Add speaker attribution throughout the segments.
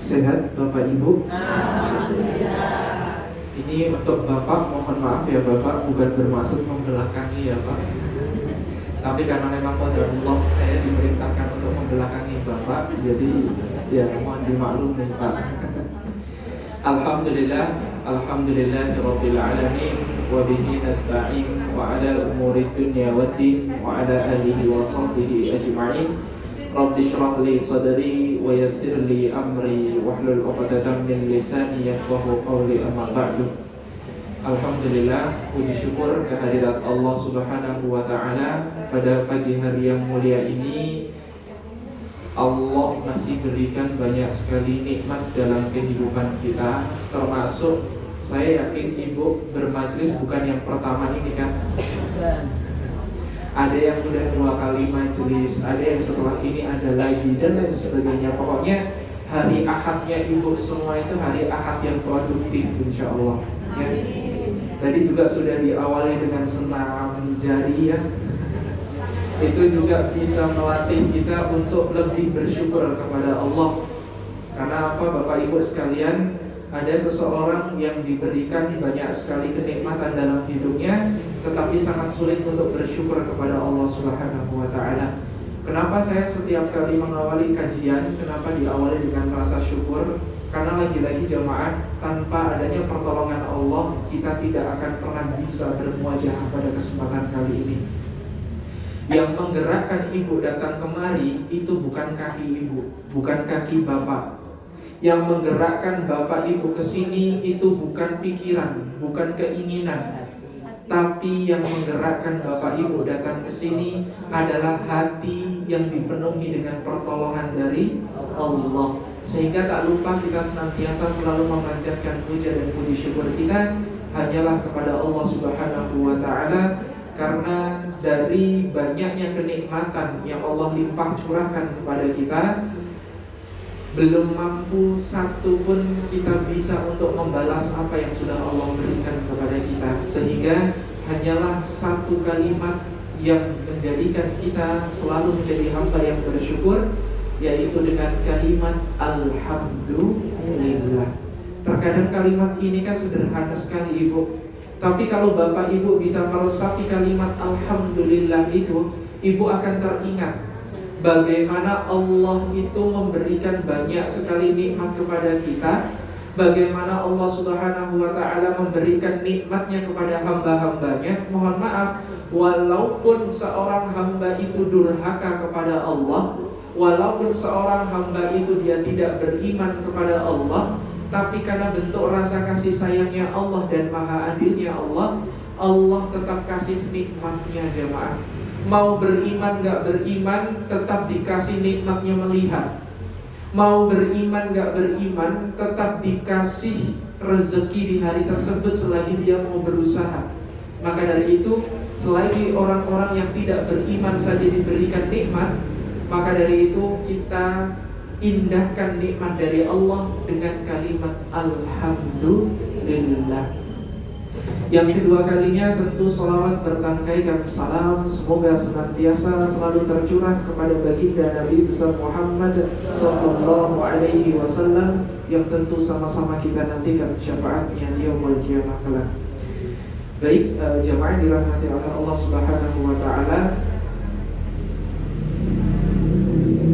Speaker 1: Sehat Bapak Ibu?
Speaker 2: Alhamdulillah.
Speaker 1: Ini untuk Bapak, mohon maaf ya Bapak, bukan bermaksud membelakangi ya Pak. Tapi karena memang qadarullah saya diperintahkan untuk membelakangi Bapak, jadi ya mohon dimaklumi Pak. Alhamdulillah, alhamdulillahirabbil alamin, wa bihi nasta'in, wa ala umuri dunya waddin, wa ala alihi wa sahbihi ajma'in. Rabbi shrah li sadri wa yassir li amri wahlul 'uqdatam min lisani yafqahu qawli, amma ba'du. Alhamdulillah, puji syukur kehadirat Allah Subhanahu wa taala pada pagi hari yang mulia ini. Allah masih berikan banyak sekali nikmat dalam kehidupan kita, termasuk saya yakin Ibu bermajlis bukan yang pertama ini kan? Ada yang udah 2 kali majelis, ada yang setelah ini ada lagi dan lain sebagainya. Pokoknya hari Ahadnya Ibu semua itu hari Ahad yang produktif insya Allah ya. Tadi juga sudah diawali dengan senam jari ya. Itu juga bisa melatih kita untuk lebih bersyukur kepada Allah. Karena apa Bapak Ibu sekalian, ada seseorang yang diberikan banyak sekali kenikmatan dalam hidupnya, tetapi sangat sulit untuk bersyukur kepada Allah Subhanahu wa taala. Kenapa saya setiap kali mengawali kajian, kenapa diawali dengan rasa syukur? Karena lagi-lagi jamaah, tanpa adanya pertolongan Allah, kita tidak akan pernah bisa bermuajah pada kesempatan kali ini. Yang menggerakkan Ibu datang kemari itu bukan kaki Ibu, bukan kaki Bapak. Yang menggerakkan Bapak Ibu ke sini itu bukan pikiran, bukan keinginan. Tapi yang menggerakkan Bapak Ibu datang ke sini adalah hati yang dipenuhi dengan pertolongan dari Allah. Sehingga tak lupa kita senantiasa selalu memanjatkan puja dan puji syukur kita hanyalah kepada Allah Subhanahu wa taala. Karena dari banyaknya kenikmatan yang Allah limpah curahkan kepada kita, belum mampu satu pun kita bisa untuk membalas apa yang sudah Allah berikan kepada kita. Sehingga hanyalah satu kalimat yang menjadikan kita selalu menjadi hamba yang bersyukur, yaitu dengan kalimat Alhamdulillah. Terkadang kalimat ini kan sederhana sekali Ibu, tapi kalau Bapak Ibu bisa meresapi kalimat Alhamdulillah itu, Ibu akan teringat bagaimana Allah itu memberikan banyak sekali nikmat kepada kita. Bagaimana Allah Subhanahu wa ta'ala memberikan nikmatnya kepada hamba-hambanya. Mohon maaf, walaupun seorang hamba itu durhaka kepada Allah, walaupun seorang hamba itu dia tidak beriman kepada Allah, tapi karena bentuk rasa kasih sayangnya Allah dan maha adilnya Allah, Allah tetap kasih nikmatnya jemaah. Mau beriman gak beriman, tetap dikasih nikmatnya melihat. Mau beriman gak beriman, tetap dikasih rezeki di hari tersebut selagi dia mau berusaha. Maka dari itu, selagi orang-orang yang tidak beriman saja diberikan nikmat, maka dari itu kita indahkan nikmat dari Allah dengan kalimat Alhamdulillah. Yang kedua kalinya tentu salawat bertangkaikan salam semoga senantiasa selalu tercurah kepada baginda Nabi besar Muhammad sallallahu alaihi wasallam, yang tentu sama-sama kita nantikan syafaatnya di yaumul qiyamah kelak. Baik, jamaah dirahmati oleh Allah Subhanahu wa taala.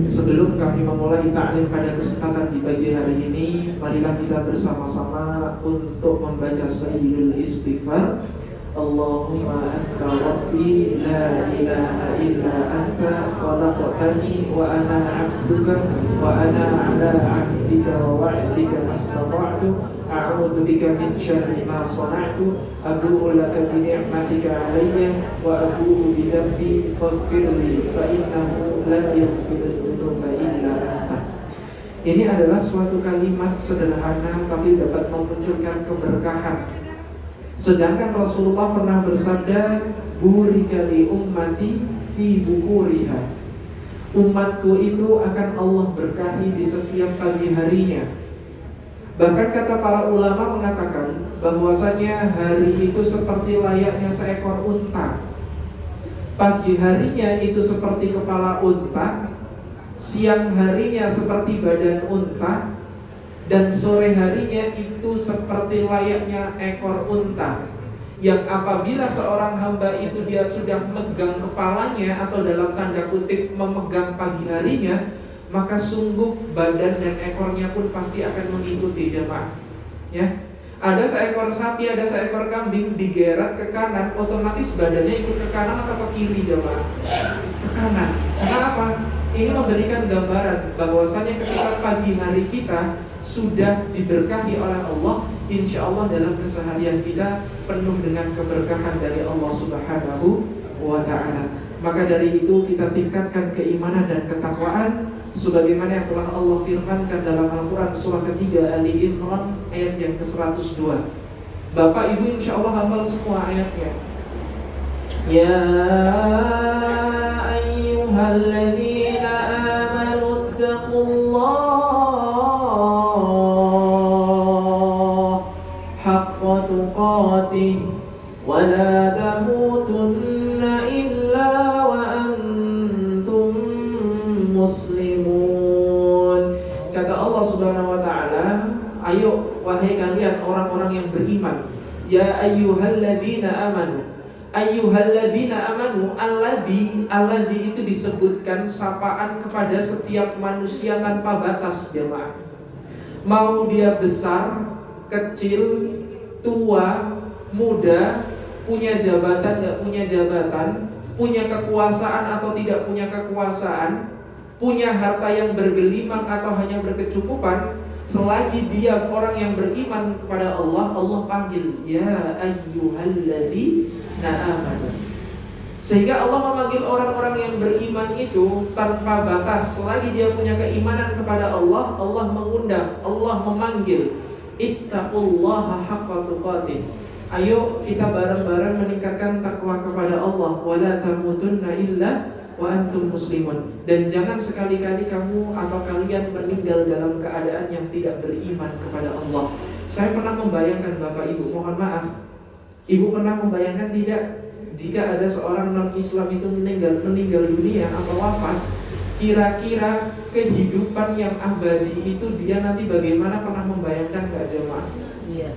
Speaker 1: Sebelum kami memulai ta'lim pada kesempatan di pagi hari ini, marilah kita bersama-sama untuk membaca Sayyidul Istighfar. Allahumma anta rabbi la ilaha illa anta khalaqtani wa ana 'abduka wa ana 'ala 'ahdika wa wa'dika mastata'tu a'udzu bika min syarri ma sana'tu abu'u laka bi ni'matika 'alayya wa abu'u bi dhanbi faghfirli fa innahu la yaghfiru dzunuba illa anta. Ini adalah suatu kalimat sederhana tapi dapat memunculkan keberkahan. Sedangkan Rasulullah pernah bersabda, burika li ummati fi bukuriha. Umatku itu akan Allah berkahi di setiap pagi harinya. Bahkan kata para ulama mengatakan bahwasanya hari itu seperti layaknya seekor unta. Pagi harinya itu seperti kepala unta, siang harinya seperti badan unta, Dan sore harinya itu seperti layaknya ekor unta, yang apabila seorang hamba itu dia sudah megang kepalanya, atau dalam tanda kutip memegang pagi harinya, maka sungguh badan dan ekornya pun pasti akan mengikuti jemaah. Ya, ada seekor sapi, ada seekor kambing digeret ke kanan, otomatis badannya ikut ke kanan atau ke kiri jemaah? Ke kanan. Kenapa? Ini memberikan gambaran bahwasanya ketika pagi hari kita sudah diberkahi oleh Allah, insya Allah dalam keseharian kita penuh dengan keberkahan dari Allah Subhanahu wa Ta'ala. Maka dari itu kita tingkatkan keimanan dan ketakwaan sebagaimana yang telah Allah firmankan dalam Al-Quran surah ketiga Ali Imran ayat yang ke-102. Bapak Ibu insya Allah hafal semua ayatnya. Ya ayyuhalladzina amanu taqullaha haqqa tuqatih wa la tamutunna illa wa antum muslimun. Kata Allah Subhanahu wa Ta'ala, ayo wahai kalian orang-orang yang beriman, ya ayyuhalladzina amanu. Ayyuhalladzina amanu, alladzi itu disebutkan sapaan kepada setiap manusia tanpa batas jemaah. Mau dia besar, kecil, tua, muda, punya jabatan, gak punya jabatan, punya kekuasaan atau tidak punya kekuasaan, punya harta yang bergelimang atau hanya berkecukupan, selagi dia orang yang beriman kepada Allah, Allah panggil ya ayyuhalladzina amanu. Sehingga Allah memanggil orang-orang yang beriman itu tanpa batas. Selagi dia punya keimanan kepada Allah, Allah mengundang, Allah memanggil, ittaqullaha haqqa tuqatih. Ayo kita bareng-bareng meningkatkan takwa kepada Allah. Wala tamutunna illa wa antum muslimun. Dan jangan sekali-kali kamu atau kalian meninggal dalam keadaan yang tidak beriman kepada Allah. Saya pernah membayangkan Bapak Ibu, mohon maaf, Ibu pernah membayangkan tidak, jika ada seorang non-Islam itu meninggal dunia atau wafat, kira-kira kehidupan yang abadi itu dia nanti bagaimana? Pernah membayangkan gak jemaah?
Speaker 2: Iya.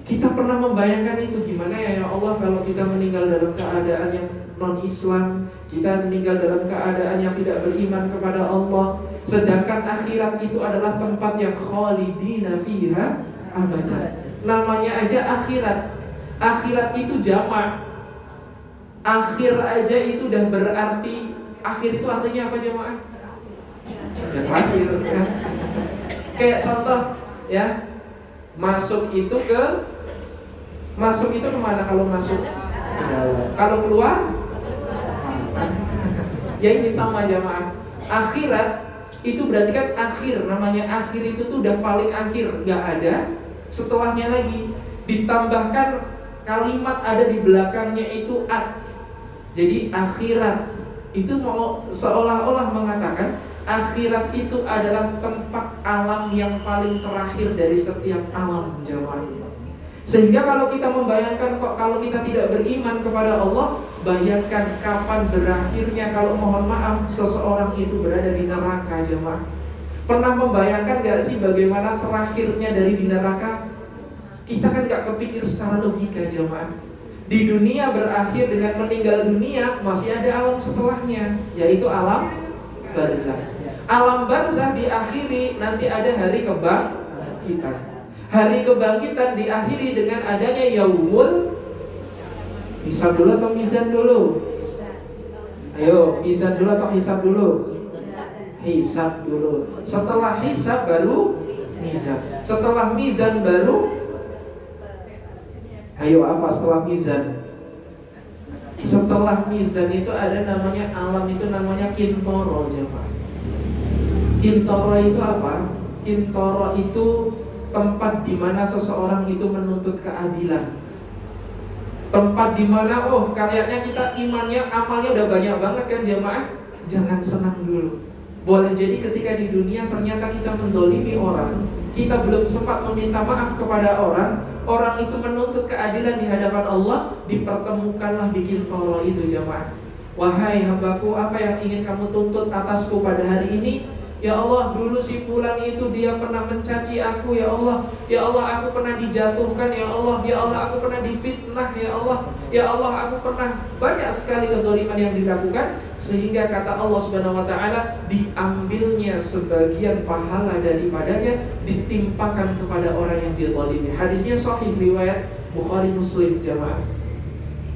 Speaker 1: Kita pernah membayangkan itu gimana ya Allah kalau kita meninggal dalam keadaan yang non-Islam, kita meninggal dalam keadaan yang tidak beriman kepada Allah, sedangkan akhirat itu adalah tempat yang khalidina fiha abada. Namanya aja akhirat. Akhirat itu jamak. Akhir aja itu udah berarti, akhir itu artinya apa jemaah? Ya terakhir ya. Kayak contoh ya, masuk itu kemana kalau masuk? Kalau keluar? Ya ini sama jamaah. Akhirat itu berarti kan akhir. Namanya akhir itu tuh udah paling akhir, gak ada setelahnya lagi. Ditambahkan kalimat ada di belakangnya itu at. Jadi akhirat itu mau seolah-olah mengatakan akhirat itu adalah tempat alam yang paling terakhir dari setiap alam jamaah. Sehingga kalau kita membayangkan kok kalau kita tidak beriman kepada Allah, bayangkan kapan berakhirnya kalau mohon maaf seseorang itu berada di neraka jemaah. Pernah membayangkan gak sih bagaimana terakhirnya dari di neraka? Kita kan gak kepikir secara logika jemaah. Di dunia berakhir dengan meninggal dunia, masih ada alam setelahnya, yaitu alam barzah. Alam barzah diakhiri nanti ada hari kebangkitan. Hari kebangkitan diakhiri dengan adanya yaumul hisab dulu atau mizan dulu? Ayo, mizan dulu atau hisab dulu? Hisab dulu. Setelah hisab baru mizan. Setelah mizan baru, ayo apa setelah mizan? Setelah mizan itu ada namanya alam itu namanya kintoro jemaah. Kintoro itu apa? Kintoro itu tempat di mana seseorang itu menuntut keadilan. Tempat di mana kayaknya kita imannya, amalnya udah banyak banget kan jemaah. Jangan senang dulu. Boleh jadi ketika di dunia ternyata kita mendolimi orang, kita belum sempat meminta maaf kepada orang, orang itu menuntut keadilan di hadapan Allah, dipertemukanlah di kintoro itu jemaah. Wahai hambaku, apa yang ingin kamu tuntut atasku pada hari ini? Ya Allah, dulu si fulan itu dia pernah mencaci aku, ya Allah. Ya Allah, aku pernah dijatuhkan, ya Allah. Ya Allah, aku pernah difitnah, ya Allah. Ya Allah, aku pernah banyak sekali kezaliman yang dilakukan, sehingga kata Allah Subhanahu wa taala, diambilnya sebagian pahala daripadanya ditimpakan kepada orang yang dizalimi. Hadisnya sahih riwayat Bukhari Muslim jamaah.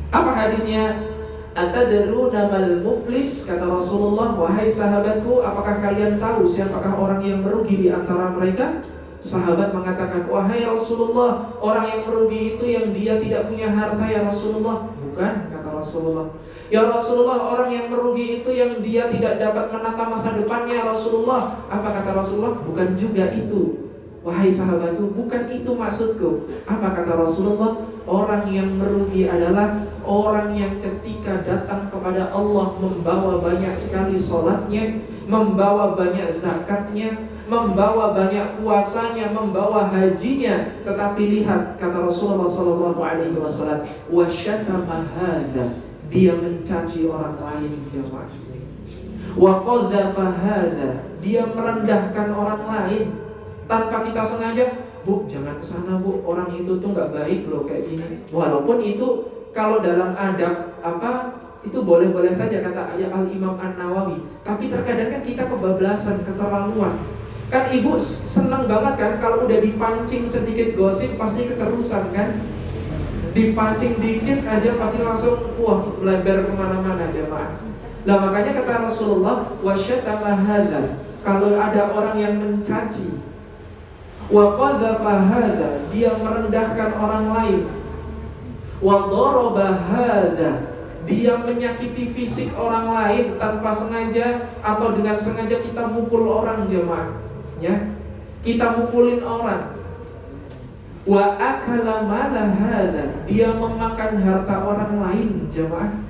Speaker 1: Apa hadisnya? Atadruna mal muflis, kata Rasulullah, wahai sahabatku, apakah kalian tahu siapakah orang yang merugi di antara mereka? Sahabat mengatakan, wahai Rasulullah, orang yang merugi itu yang dia tidak punya harta, ya Rasulullah. Bukan, kata Rasulullah. Ya Rasulullah, orang yang merugi itu yang dia tidak dapat menata masa depannya, Rasulullah. Apa kata Rasulullah? Bukan juga itu, wahai sahabatku, bukan itu maksudku. Apa kata Rasulullah? Orang yang merugi adalah orang yang ketika datang kepada Allah membawa banyak sekali sholatnya, membawa banyak zakatnya, membawa banyak puasanya, membawa hajinya, tetapi lihat kata Rasulullah SAW, wasyatama hadza, dia mencaci orang lain jemaah. Wa qadzafa hadza, dia merendahkan orang lain tanpa kita sengaja. Bu, jangan kesana bu, orang itu tuh nggak baik loh kayak gini. Walaupun itu kalau dalam adab itu boleh-boleh saja kata ayat Al-Imam An-Nawawi. Tapi terkadang kan kita kebablasan, keterlaluan. Kan ibu senang banget kan kalau udah dipancing sedikit gosip pasti keterusan kan. Dipancing dikit aja pasti langsung wah melebar kemana-mana jemaah. Nah makanya kata Rasulullah, wasyatama hadza, kalau ada orang yang mencaci, wa qadzafa hadza, dia merendahkan orang lain, wa daraba hadza, dia menyakiti fisik orang lain tanpa sengaja atau dengan sengaja kita mukul orang jemaah, ya. Kita mukulin orang. Wa akala mala hadza, dia memakan harta orang lain jemaah.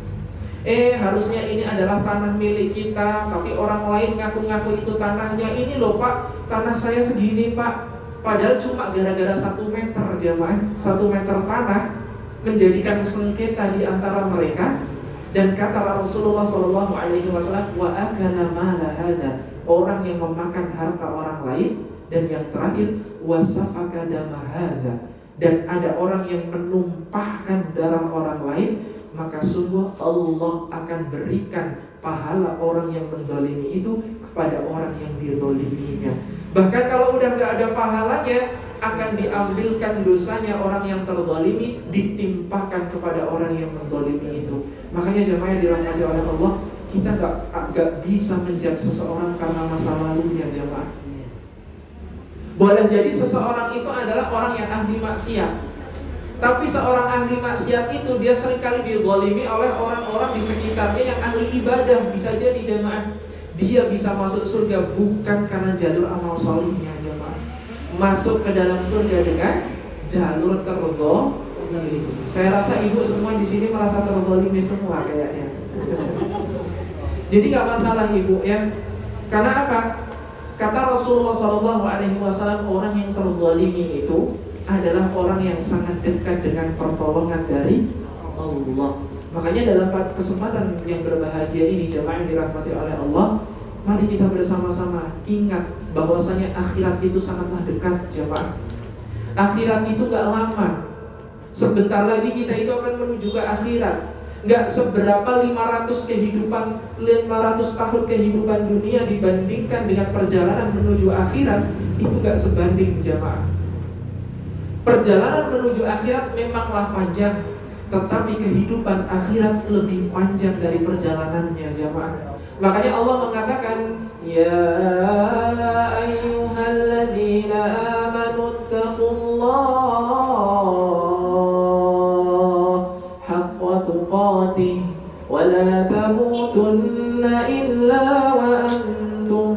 Speaker 1: Harusnya ini adalah tanah milik kita, tapi orang lain ngaku-ngaku itu tanahnya. Ini loh Pak, tanah saya segini Pak. Padahal cuma gara-gara 1 meter jemaah, 1 meter tanah menjadikan sengketa di antara mereka. Dan kata Rasulullah SAW, wa akala mala hadza, orang yang memakan harta orang lain. Dan yang terakhir, wasafaka dama hadza, dan ada orang yang menumpahkan darah orang lain, maka sungguh Allah akan berikan pahala orang yang menzalimi itu kepada orang yang dizaliminya. Bahkan kalau udah nggak ada pahalanya, akan diambilkan dosanya orang yang terzalimi, ditimpakan kepada orang yang menzalimi itu. Makanya jemaah yang dirahmati oleh Allah, kita nggak bisa menjudge seseorang karena masa lalunya jemaah. Boleh jadi seseorang itu adalah orang yang ahli maksiat, tapi seorang ahli maksiat itu dia seringkali dizalimi oleh orang-orang di sekitarnya yang ahli ibadah. Bisa jadi jemaah, dia bisa masuk surga bukan karena jalur amal solihnya jemaah, masuk ke dalam surga dengan jalur terzalimi. Saya rasa ibu semua di sini merasa terzalimi semua kayaknya. Jadi nggak masalah ibu ya. Karena apa? Kata Rasulullah SAW, orang yang terzalimi itu adalah orang yang sangat dekat dengan pertolongan dari Allah. Makanya dalam kesempatan yang berbahagia ini jemaah yang dirahmati oleh Allah, mari kita bersama-sama ingat bahwasanya akhirat itu sangatlah dekat jemaah. Akhirat itu gak lama. Sebentar lagi kita itu akan menuju ke akhirat. Gak seberapa 500 tahun kehidupan dunia dibandingkan dengan perjalanan menuju akhirat, itu gak sebanding jemaah. Perjalanan menuju akhirat memanglah panjang, tetapi kehidupan akhirat lebih panjang dari perjalanannya jemaah. Makanya Allah mengatakan, ya ayyuhalladzina amanu taqullaha haqqa tuqatih wa la tamutunna illa wa antum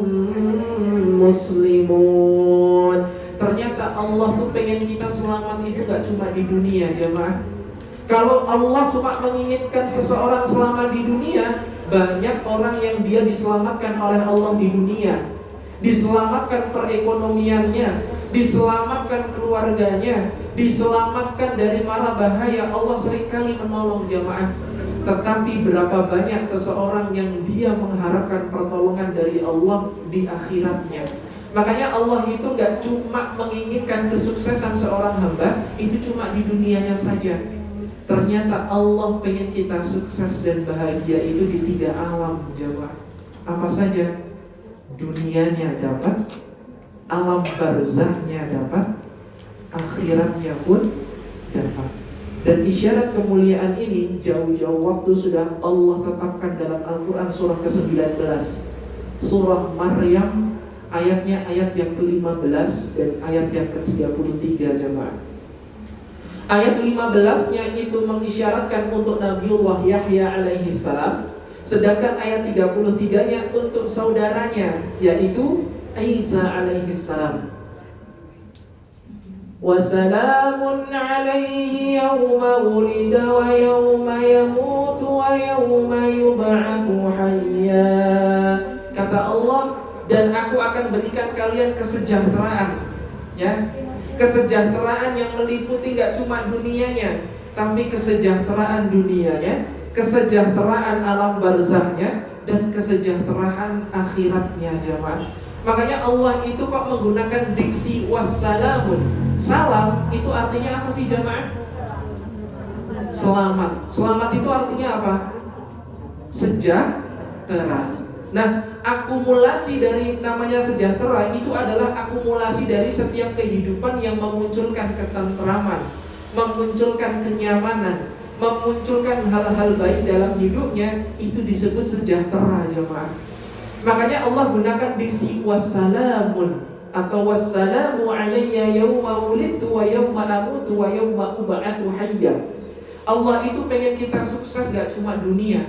Speaker 1: muslimun. Ternyata Allah tuh pengen kita selamat itu gak cuma di dunia jemaah. Kalau Allah cuma menginginkan seseorang selamat di dunia, banyak orang yang dia diselamatkan oleh Allah di dunia, diselamatkan perekonomiannya, diselamatkan keluarganya, diselamatkan dari mara bahaya. Allah seringkali menolong jamaah. Tetapi berapa banyak seseorang yang dia mengharapkan pertolongan dari Allah di akhiratnya. Makanya Allah itu gak cuma menginginkan kesuksesan seorang hamba, itu cuma di dunianya saja. Ternyata Allah pengen kita sukses dan bahagia itu di 3 alam, jemaah. Apa saja? Dunianya dapat, alam barzahnya dapat, akhiratnya pun dapat. Dan isyarat kemuliaan ini jauh-jauh waktu sudah Allah tetapkan dalam Al-Quran surah ke-19, surah Maryam, ayatnya ayat yang ke-15 dan ayat yang ke-33, jemaah. Ayat 15-nya itu mengisyaratkan untuk Nabiullah Yahya alaihi salam, sedangkan ayat 33-nya untuk saudaranya, yaitu Isa alaihi salam. وَسَلَامٌ عَلَيْهِ يَوْمَ وُلِدَ وَيَوْمَ يَمُوتُ وَيَوْمَ يُبْعَثُ حَيًّا. Kata Allah, dan aku akan berikan kalian kesejahteraan, ya, kesejahteraan yang meliputi gak cuma dunianya, tapi kesejahteraan dunianya, kesejahteraan alam barzahnya, dan kesejahteraan akhiratnya, jemaah. Makanya Allah itu kok menggunakan diksi wassalamun. Salam itu artinya apa sih, jemaah? Selamat. Selamat itu artinya apa? Sejahtera. Nah, akumulasi dari namanya sejahtera itu adalah akumulasi dari setiap kehidupan yang memunculkan ketentraman, memunculkan kenyamanan, memunculkan hal-hal baik dalam hidupnya, itu disebut sejahtera, jemaah. Makanya Allah gunakan diksi wassalamun atau wassalamu alayya yawma wulidtu wa yawma amutu wa yawma ub'atsu hayya. Allah itu pengen kita sukses gak cuma dunia,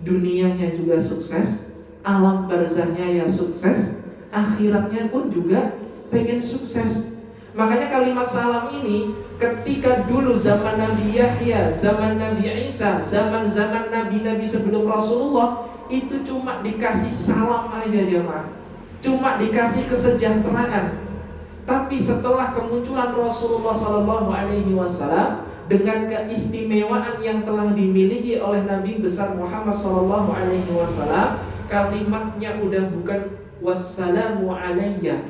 Speaker 1: dunianya juga sukses, alam barzahnya ya sukses, akhiratnya pun juga pengen sukses. Makanya kalimat salam ini ketika dulu zaman Nabi Yahya, zaman Nabi Isa, zaman-zaman nabi-nabi sebelum Rasulullah, itu cuma dikasih salam aja, jemaah, cuma dikasih kesejahteraan. Tapi setelah kemunculan Rasulullah SAW dengan keistimewaan yang telah dimiliki oleh Nabi besar Muhammad SAW, kalimatnya udah bukan wassalamu alayya.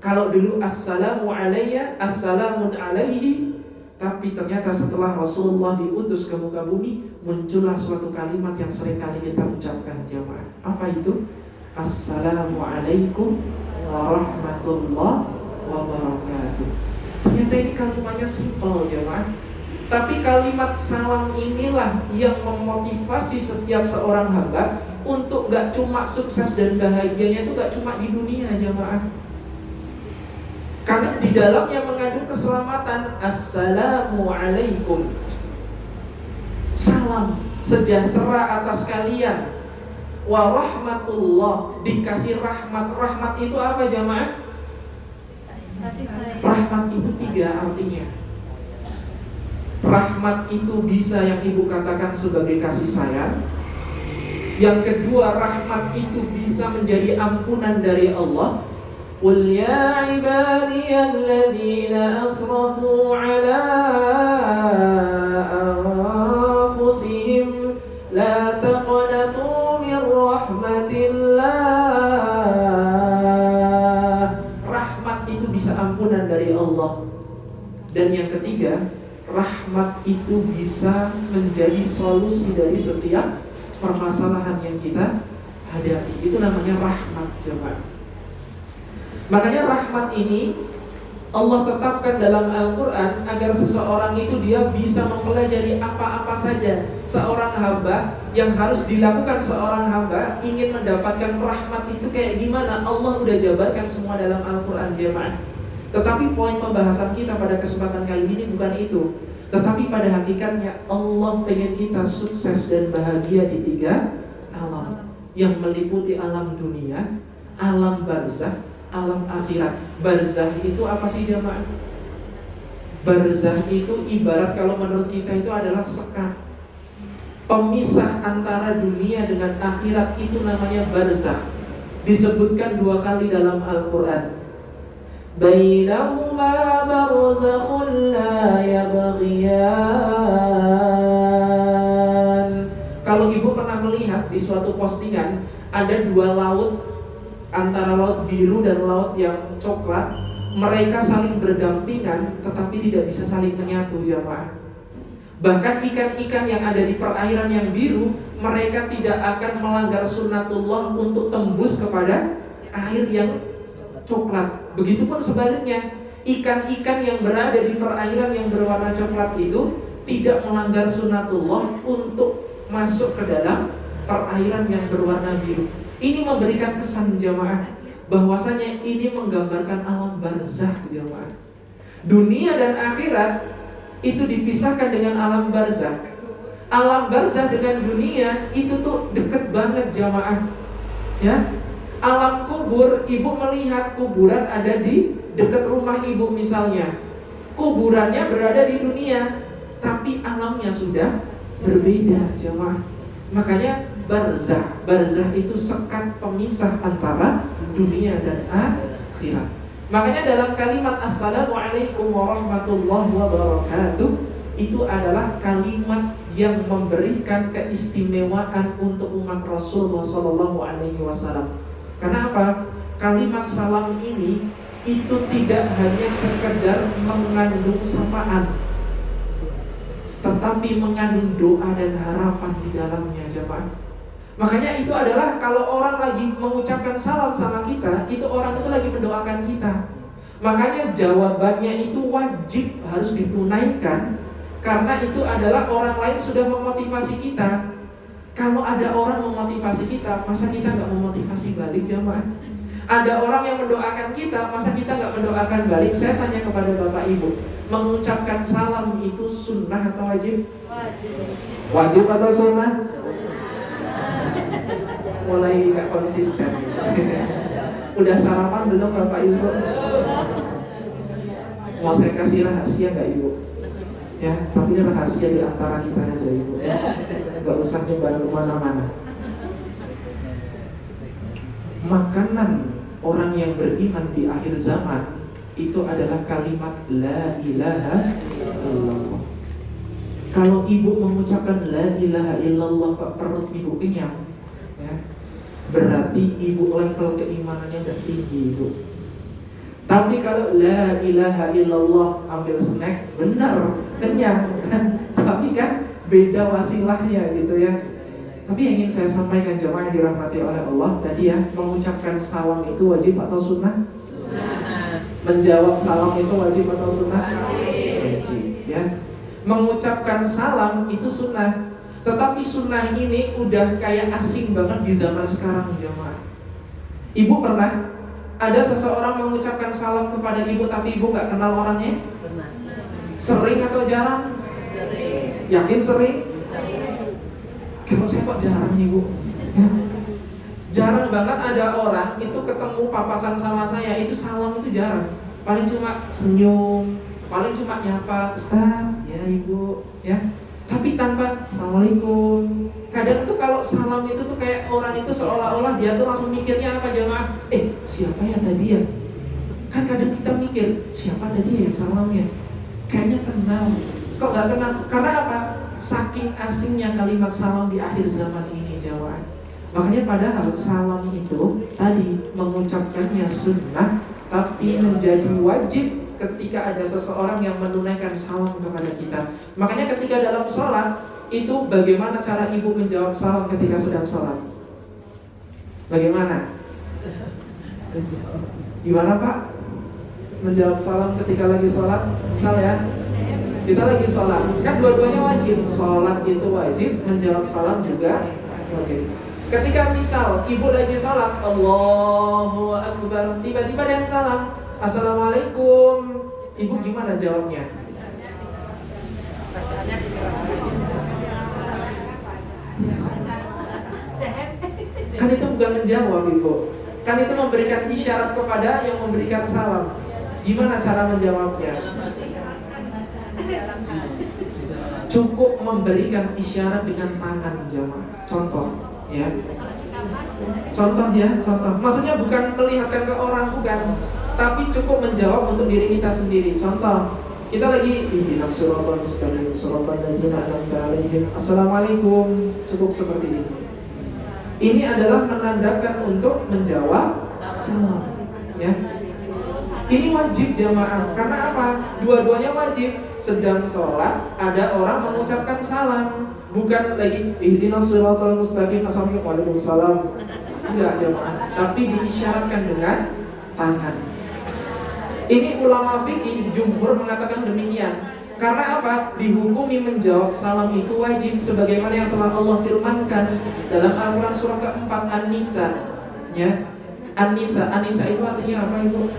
Speaker 1: Kalau dulu assalamu alayya, assalamun alaihi, tapi ternyata setelah Rasulullah diutus ke muka bumi, muncullah suatu kalimat yang sering kali kita ucapkan, jemaah. Apa itu? Assalamualaikum warahmatullahi wabarakatuh. Ternyata ini kalimatnya simpel, jemaah. Tapi kalimat salam inilah yang memotivasi setiap seorang hamba untuk gak cuma sukses dan bahagianya itu gak cuma di dunia, jemaah. Karena di dalamnya mengandung keselamatan. Assalamualaikum, salam sejahtera atas kalian. Warahmatullah, dikasih rahmat. Rahmat itu apa, jamaah? Rahmat itu 3 artinya. Rahmat itu bisa yang ibu katakan sebagai kasih sayang. Yang kedua, rahmat itu bisa menjadi ampunan dari Allah. Qul ya ibadiyalladzina asrafu ala anfusihim la taqnatu min rahmatillah. Rahmat itu bisa ampunan dari Allah. Dan yang ketiga, rahmat itu bisa menjadi solusi dari setiap permasalahan yang kita hadapi. Itu namanya rahmat, jemaah. Makanya rahmat ini Allah tetapkan dalam Al-Quran agar seseorang itu dia bisa mempelajari apa-apa saja seorang hamba yang harus dilakukan seorang hamba ingin mendapatkan rahmat itu kayak gimana. Allah udah jabarkan semua dalam Al-Quran, jemaah. Tetapi poin pembahasan kita pada kesempatan kali ini bukan itu. Tetapi pada hakikatnya Allah pengen kita sukses dan bahagia di 3 alam yang meliputi alam dunia, alam barzah, alam akhirat. Barzah itu apa sih, jemaah? Barzah itu ibarat kalau menurut kita itu adalah sekat, pemisah antara dunia dengan akhirat, itu namanya barzah. Disebutkan 2 kali dalam Al-Quran. Bainahuma barzakhun la yabghiyan melihat di suatu postingan ada dua laut, antara laut biru dan laut yang coklat. Mereka saling berdampingan tetapi tidak bisa saling menyatu, jamaah. Bahkan ikan-ikan yang ada di perairan yang biru, mereka tidak akan melanggar sunnatullah untuk tembus kepada air yang coklat. Begitupun sebaliknya, ikan-ikan yang berada di perairan yang berwarna coklat itu tidak melanggar sunnatullah untuk masuk ke dalam perairan yang berwarna biru. Ini memberikan kesan, jamaah, bahwasanya ini menggambarkan alam barzakh, jamaah. Dunia dan akhirat itu dipisahkan dengan alam barzakh. Alam barzakh dengan dunia itu tuh deket banget, jamaah. Ya, alam kubur, ibu melihat kuburan ada di dekat rumah ibu misalnya. Kuburannya berada di dunia, tapi alamnya sudah berbeda, jamaah. Makanya barzakh itu sekat pemisah antara dunia dan akhirat. Makanya dalam kalimat Assalamualaikum warahmatullahi wabarakatuh, itu adalah kalimat yang memberikan keistimewaan untuk umat Rasulullah SAW. Karena apa? Kalimat salam ini itu tidak hanya sekedar mengandung sapaan, tetapi mengandung doa dan harapan di dalamnya, jemaah. Makanya itu adalah kalau orang lagi mengucapkan salam sama kita, itu orang itu lagi mendoakan kita. Makanya jawabannya itu wajib harus ditunaikan, karena itu adalah orang lain sudah memotivasi kita. Kalau ada orang memotivasi kita, masa kita nggak memotivasi balik, jemaah? Ada orang yang mendoakan kita, masa kita nggak mendoakan balik? Saya tanya kepada Bapak Ibu, mengucapkan salam itu sunnah atau wajib? Wajib atau sunnah? Mulai nggak konsisten. Udah sarapan belum Bapak Ibu? Mau saya kasih rahasia nggak Ibu? Ya, tapi ini rahasia di antara kita aja, Ibu. Nggak usah nyebar kemana-mana. Makanan orang yang beriman di akhir zaman itu adalah kalimat la ilaha illallah. Kalau ibu mengucapkan la ilaha illallah kok perut ibu kenyang, ya, berarti ibu level keimanannya udah tinggi, ibu. Tapi kalau la ilaha illallah ambil snack, benar kenyang. Tapi kan beda wasilahnya gitu ya. Tapi yang ingin saya sampaikan jemaah yang dirahmati oleh Allah tadi ya, mengucapkan salam itu wajib atau sunnah? Sunnah. Menjawab salam itu wajib atau sunnah? Wajib. Ya. Mengucapkan salam itu sunnah. Tetapi sunnah ini udah kayak asing banget di zaman sekarang, jemaah. Ibu pernah ada seseorang mengucapkan salam kepada ibu tapi ibu nggak kenal orangnya? Pernah. Sering atau jarang? Sering. Yakin sering? Kalau saya kok jarang nih Bu, ya. Jarang banget ada orang itu ketemu papasan sama saya, itu salam itu jarang. Paling cuma senyum, paling cuma nyapa, Ustaz, ya Ibu, ya. Tapi tanpa Assalamualaikum. Kadang tuh kalau salam itu tuh kayak orang itu seolah-olah dia tuh langsung mikirnya apa, jemaah? Siapa ya tadi ya? Kan kadang kita mikir, siapa tadi yang salamnya? Kayaknya kenal. Kok gak kenal? Karena apa? Saking asingnya kalimat salam di akhir zaman ini, jemaah. Makanya padahal salam itu tadi mengucapkannya sunnah, tapi menjadi wajib ketika ada seseorang yang menunaikan salam kepada kita. Makanya ketika dalam sholat itu bagaimana cara ibu menjawab salam ketika sedang sholat? Bagaimana? Gimana Pak? Menjawab salam ketika lagi sholat? Misal ya, kita lagi sholat, kan dua-duanya wajib. Sholat itu wajib, menjawab salam juga wajib. Ketika misal ibu lagi sholat, Allahu Akbar, tiba-tiba ada yang salam, Assalamualaikum, ibu gimana jawabnya? Kan itu bukan menjawab, ibu. Kan itu memberikan isyarat kepada yang memberikan salam. Gimana cara menjawabnya? Cukup memberikan isyarat dengan tangan, jemaah. Contoh, ya. Contoh ya, contoh. Maksudnya bukan melihatkan ke orang, bukan. Tapi cukup menjawab untuk diri kita sendiri. Contoh, kita lagi ihdinas siratal mustaqim, siratal ladzina an'amta 'alaihim. Assalamualaikum. Cukup seperti ini. Ini adalah menandakan untuk menjawab salam. Ya. Ini wajib jamaah. Karena apa? Dua-duanya wajib. Sedang sholat, ada orang mengucapkan salam, bukan lagi ihdinas shiratal mustaqim, assalamualaikum waalaikumsalam. Enggak jamaah. Tapi diisyaratkan dengan tangan. Ini ulama fikih jumhur mengatakan demikian. Karena apa? Dihukumi menjawab salam itu wajib, sebagaimana yang telah Allah firmankan dalam Al-Quran surah keempat An-Nisa. Ya, An-Nisa itu artinya apa Ibu?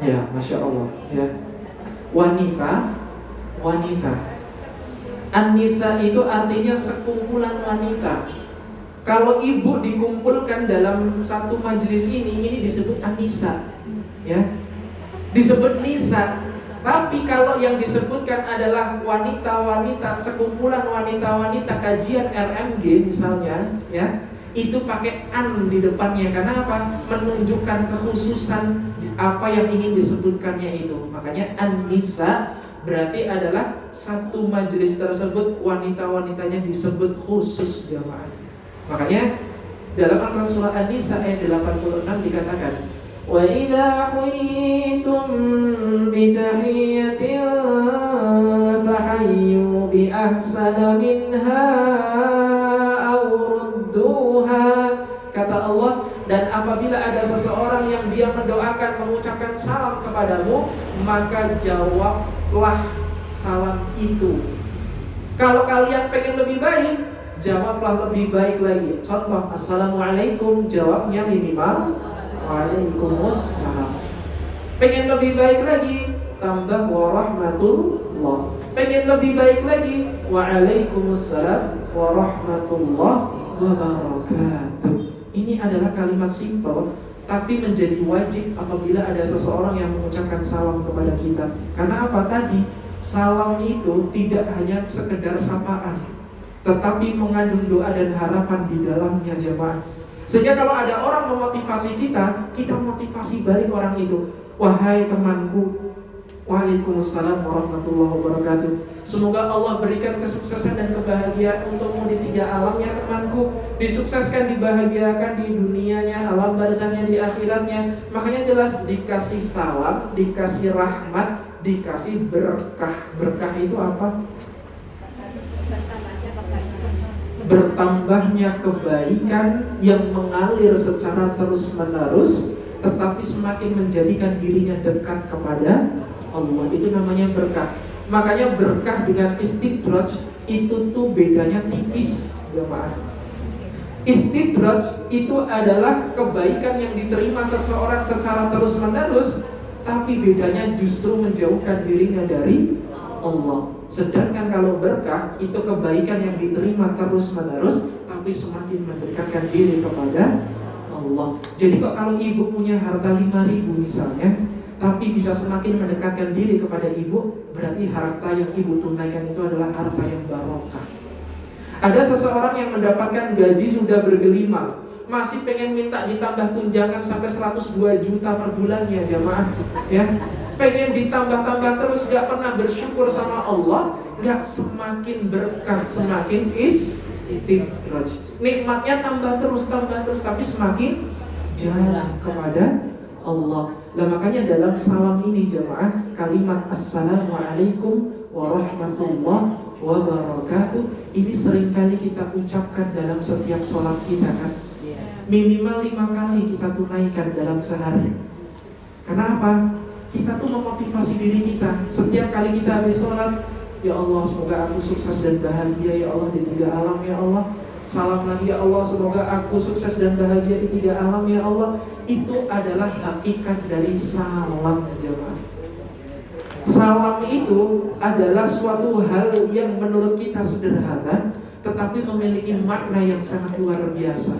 Speaker 1: Ya, Masya Allah. Ya, wanita. An-Nisa itu artinya sekumpulan wanita. Kalau ibu dikumpulkan dalam satu majelis ini disebut An-Nisa. Ya, disebut Nisa. Tapi kalau yang disebutkan adalah wanita-wanita, sekumpulan wanita-wanita kajian RMG misalnya, ya, itu pakai an di depannya. Karena apa? Menunjukkan kekhususan apa yang ingin disebutkannya itu. Makanya An-Nisa berarti adalah satu majelis tersebut wanita-wanitanya disebut khusus jamaah. Makanya dalam Al-Quran surah An-Nisa ayat 86 dikatakan, wa idza huyitum bi tahiyyatin fahayyu bi ahsana minha aw rudduha. Kata Allah, dan apabila ada seseorang yang dia mendoakan, mengucapkan salam kepadamu, maka jawablah salam itu. Kalau kalian pengen lebih baik, jawablah lebih baik lagi. Contoh, assalamualaikum, jawabnya minimal waalaikumsalam. Pengen lebih baik lagi, tambah warahmatullah. Pengen lebih baik lagi, waalaikumsalam warahmatullah wabarakatuh. Ini adalah kalimat simpel, tapi menjadi wajib apabila ada seseorang yang mengucapkan salam kepada kita. Karena apa tadi? Salam itu tidak hanya sekedar sapaan, tetapi mengandung doa dan harapan di dalamnya jemaah. Sehingga kalau ada orang memotivasi kita motivasi balik orang itu. Wahai temanku, waalaikumsalam warahmatullahi wabarakatuh. Semoga Allah berikan kesuksesan dan kebahagiaan untukmu di 3 alam ya temanku. Disukseskan, dibahagiakan di dunianya, alam barzahnya, di akhiratnya. Makanya jelas dikasih salam, dikasih rahmat, dikasih berkah. Berkah itu apa? Bertambahnya kebaikan yang mengalir secara terus-menerus, tetapi semakin menjadikan dirinya dekat kepada Allah. Itu namanya berkah. Makanya berkah dengan istidraj itu tuh bedanya tipis, jemaah. Istidraj itu adalah kebaikan yang diterima seseorang secara terus-menerus, tapi bedanya justru menjauhkan dirinya dari Allah. Sedangkan kalau berkah itu kebaikan yang diterima terus-menerus, tapi semakin mendekatkan diri kepada Allah. Jadi kok kalau ibu punya harta 5.000 misalnya, tapi bisa semakin mendekatkan diri kepada ibu, berarti harta yang ibu tunaikan itu adalah harta yang barokah. Ada seseorang yang mendapatkan gaji sudah bergelimang, masih pengen minta ditambah tunjangan sampai 102 juta per bulannya jamaah, ya. Pengen ditambah-tambah terus, gak pernah bersyukur sama Allah, gak semakin berkah, semakin istidraj. Nikmatnya tambah terus, tapi semakin jalan kepada Allah. Lah makanya dalam salam ini jemaah, kalimat assalamualaikum warahmatullahi wabarakatuh ini seringkali kita ucapkan dalam setiap sholat kita kan. Minimal 5 kali kita tunaikan dalam sehari. Karena apa? Kita tuh memotivasi diri kita. Setiap kali kita habis sholat, ya Allah semoga aku sukses dan bahagia ya Allah di 3 alam ya Allah. Salam lagi ya Allah, semoga aku sukses dan bahagia di 3 alam ya Allah. Itu adalah hakikat dari salam jemaah. Salam itu adalah suatu hal yang menurut kita sederhana, tetapi memiliki makna yang sangat luar biasa.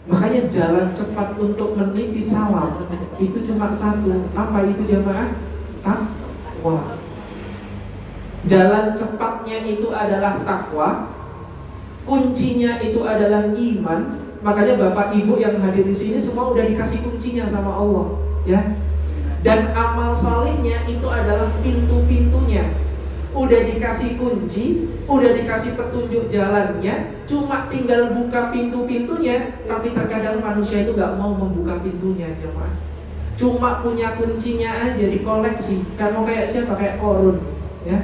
Speaker 1: Makanya jalan cepat untuk meniti salam itu cuma satu. Apa itu jemaah? Takwa. Jalan cepatnya itu adalah takwa. Kuncinya itu adalah iman. Makanya Bapak Ibu yang hadir di sini semua udah dikasih kuncinya sama Allah, ya. Dan amal salehnya itu adalah pintu-pintunya. udah dikasih kunci, udah dikasih petunjuk jalannya, cuma tinggal buka pintu-pintunya, tapi terkadang manusia itu gak mau membuka pintunya, jemaah. Cuma punya kuncinya aja dikoleksi. Kan mau kayak siapa? Kayak Korun, ya.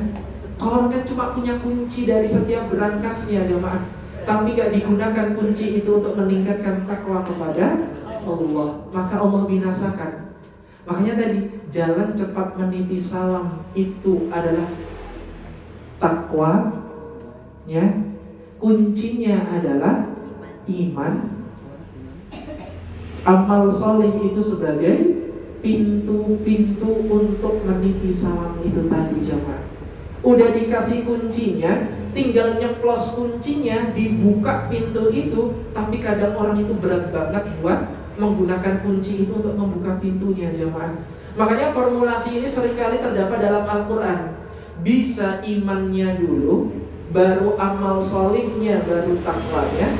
Speaker 1: Korun kan cuma punya kunci dari setiap berangkasnya, jemaah, tapi gak digunakan kunci itu untuk meningkatkan takwa kepada Allah, maka Allah binasakan. Makanya tadi jalan cepat meniti salam itu adalah takwa, ya. Kuncinya adalah iman. Amal soleh itu sebagai pintu-pintu untuk meniti salam itu tadi, jemaah. Udah dikasih kuncinya, tinggal nyeplos kuncinya, dibuka pintu itu. Tapi kadang orang itu berat banget buat menggunakan kunci itu untuk membuka pintunya, jemaah. Makanya formulasi ini seringkali terdapat dalam Al-Quran. Bisa imannya dulu, baru amal solihnya, baru takwanya.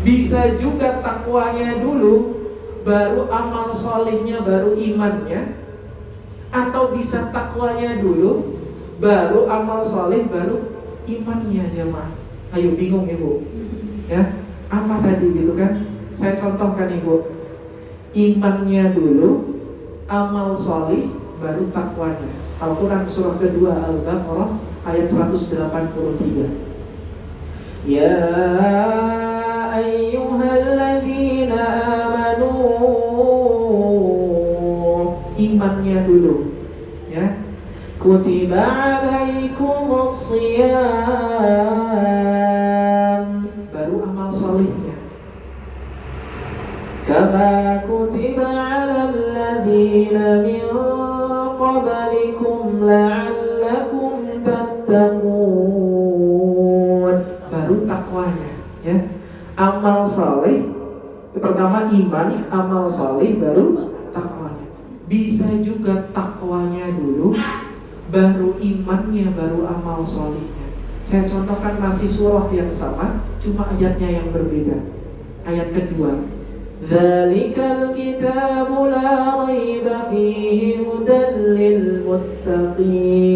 Speaker 1: Bisa juga takwanya dulu, baru amal solihnya, baru imannya. Atau bisa takwanya dulu, baru amal solih, baru imannya, jemaah. Ayo, bingung ibu? Ya, apa tadi gitu kan? Saya contohkan ibu. Imannya dulu, amal solih, baru takwanya. Al-Quran surah kedua Al-Baqarah ayat 183. Ya ayyuhalladzina amanu, imannya dulu, ya. Kutiba alaikumus shiyam, baru amal solihnya. Kama kutiba alal ladzina min qablikum la'allakum tattaqun, baru takwanya, ya. Amal saleh pertama iman, amal saleh baru takwanya. Bisa juga takwanya dulu, baru imannya, baru amal salehnya. Saya contohkan masih surah yang sama, cuma ayatnya yang berbeda. Ayat kedua, Dzalikal kitabu la raiba fihi hudan lil muttaqin.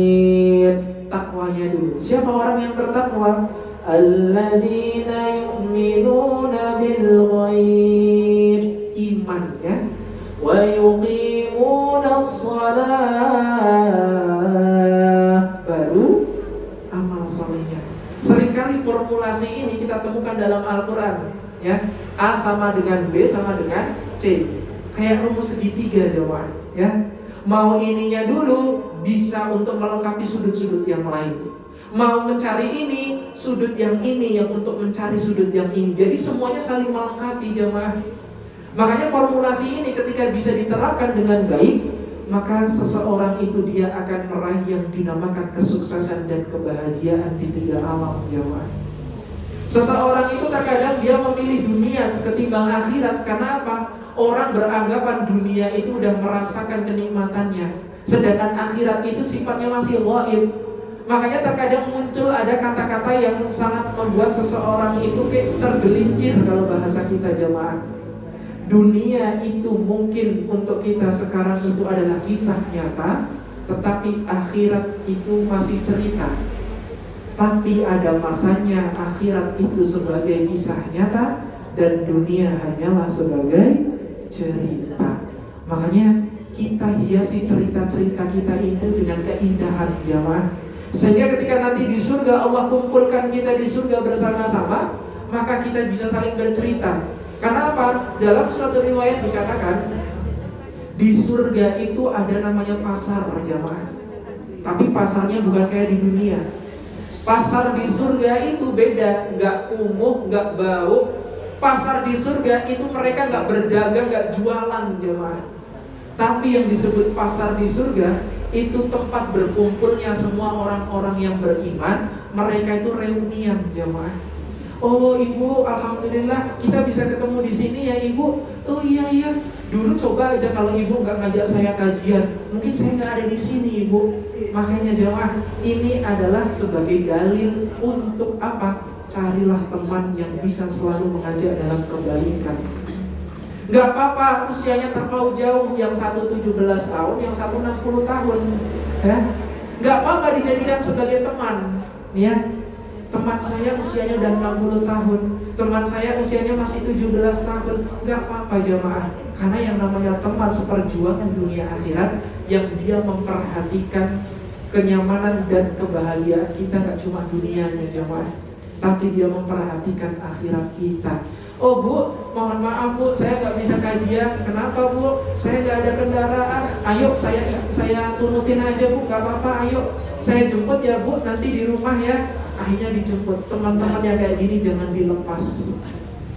Speaker 1: Takwanya dulu. Siapa orang yang bertakwa? Alladzina yu'minuna bil ghaib, imannya, wa yuqimuna shalah, baru amal solehnya. Seringkali formulasi ini kita temukan dalam Al-Quran, ya. A sama dengan B sama dengan C, kayak rumus segitiga, jemaah, ya. Mau ininya dulu bisa untuk melengkapi sudut-sudut yang lain. Mau mencari ini, sudut yang ini yang untuk mencari sudut yang ini. Jadi semuanya saling melengkapi, jemaah. Makanya formulasi ini ketika bisa diterapkan dengan baik, maka seseorang itu dia akan meraih yang dinamakan kesuksesan dan kebahagiaan di tiga alam, jemaah. Seseorang itu terkadang dia memilih dunia ketimbang akhirat. Karena apa? Orang beranggapan dunia itu udah merasakan kenikmatannya, sedangkan akhirat itu sifatnya masih ghaib. Makanya terkadang muncul ada kata-kata yang sangat membuat seseorang itu kayak tergelincir kalau bahasa kita, jemaah. Dunia itu mungkin untuk kita sekarang itu adalah kisah nyata, tetapi akhirat itu masih cerita. Tapi ada masanya akhirat itu sebagai kisah nyata dan dunia hanyalah sebagai cerita. Makanya kita hiasi cerita-cerita kita itu dengan keindahan, jemaah. Sehingga ketika nanti di surga Allah kumpulkan kita di surga bersama-sama, maka kita bisa saling bercerita. Karena apa? Dalam suatu riwayat dikatakan di surga itu ada namanya pasar, jemaah. Tapi pasarnya bukan kayak di dunia. Pasar di surga itu beda, nggak kumuh, nggak bau. Pasar di surga itu mereka nggak berdagang, nggak jualan, jemaah. Tapi yang disebut pasar di surga itu tempat berkumpulnya semua orang-orang yang beriman. Mereka itu reunian, jemaah. Oh ibu, alhamdulillah kita bisa ketemu di sini ya ibu. Oh iya. Dulu coba aja kalau ibu nggak ngajak saya kajian, mungkin saya nggak ada di sini, ibu. Makanya jemaah, ini adalah sebagai dalil untuk apa? Carilah teman yang bisa selalu mengajak dalam kebaikan. Nggak apa-apa usianya terpaut jauh, yang satu 17 tahun, yang satu 60 tahun, ya. Nggak apa-apa dijadikan sebagai teman, ya. Teman saya usianya udah 60 tahun, teman saya usianya masih 17 tahun, nggak apa-apa jamaah. Karena yang namanya teman seperjuangan dunia akhirat, yang dia memperhatikan kenyamanan dan kebahagiaan kita, nggak cuma dunianya jamaah, tapi dia memperhatikan akhirat kita. Oh Bu, mohon maaf Bu, saya nggak bisa kajian. Kenapa Bu? Saya nggak ada kendaraan. Ayo saya turutin aja Bu, nggak apa-apa. Ayo saya jemput ya Bu, nanti di rumah ya. Akhirnya dijemput. Teman-teman yang kayak gini jangan dilepas.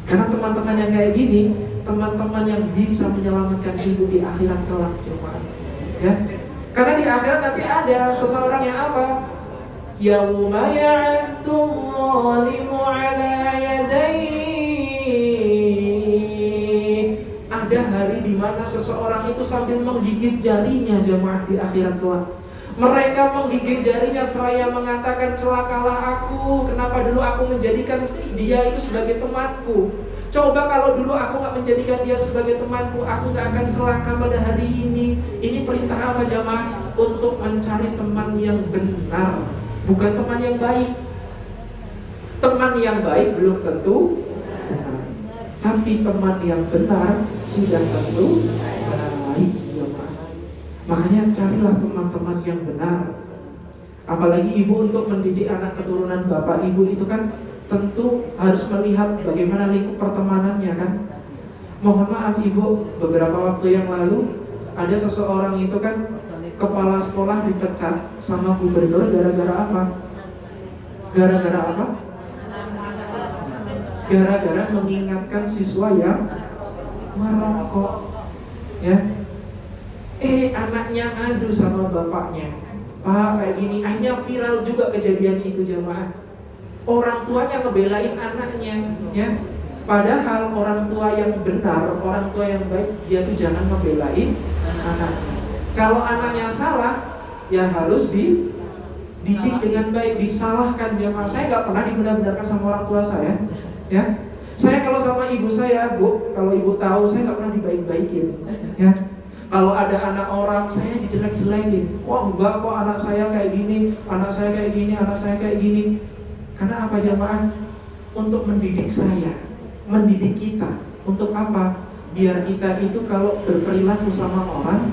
Speaker 1: Karena teman-teman yang kayak gini, teman-teman yang bisa menyelamatkan ibu di akhirat kelak jemaah. Ya. Karena di akhirat nanti ada seseorang yang apa? Yauma ya'addu dhalimu 'ala yadayhi. Ada hari di mana seseorang itu sambil menggigit jarinya jemaah di akhirat kelak. Mereka menggigit jarinya seraya mengatakan, celakalah aku, kenapa dulu aku menjadikan dia itu sebagai temanku. Coba kalau dulu aku gak menjadikan dia sebagai temanku, aku gak akan celaka pada hari ini. Ini perintah apa jamaah? Untuk mencari teman yang benar, bukan teman yang baik. Teman yang baik belum tentu benar, tapi teman yang benar sudah tentu baik. Makanya carilah teman-teman yang benar. Apalagi ibu untuk mendidik anak keturunan bapak ibu itu kan tentu harus melihat bagaimana lingkup pertemanannya kan. Mohon maaf ibu, beberapa waktu yang lalu ada seseorang itu kan kepala sekolah dipecat sama gubernur gara-gara apa? Gara-gara apa? Gara-gara mengingatkan siswa yang merokok. Ya. Anaknya ngadu sama bapaknya, Pak kayak gini. Akhirnya viral juga kejadian itu jamaah. Orang tuanya ngebelain anaknya, ya. Padahal orang tua yang benar, orang tua yang baik, dia tuh jangan ngebelain anaknya. Kalau anaknya salah, ya harus dididik dengan baik, disalahkan jamaah. Saya nggak pernah dibenar-benarkan sama orang tua saya, ya. Saya kalau sama ibu saya, Bu, kalau ibu tahu, saya nggak pernah dibaik-baikin, ya. Kalau ada anak orang, saya dijelek-jelekin. Wah enggak kok, anak saya kayak gini, anak saya kayak gini, anak saya kayak gini. Karena apa jamaah? Untuk mendidik saya, mendidik kita. Untuk apa? Biar kita itu kalau berperilaku sama orang,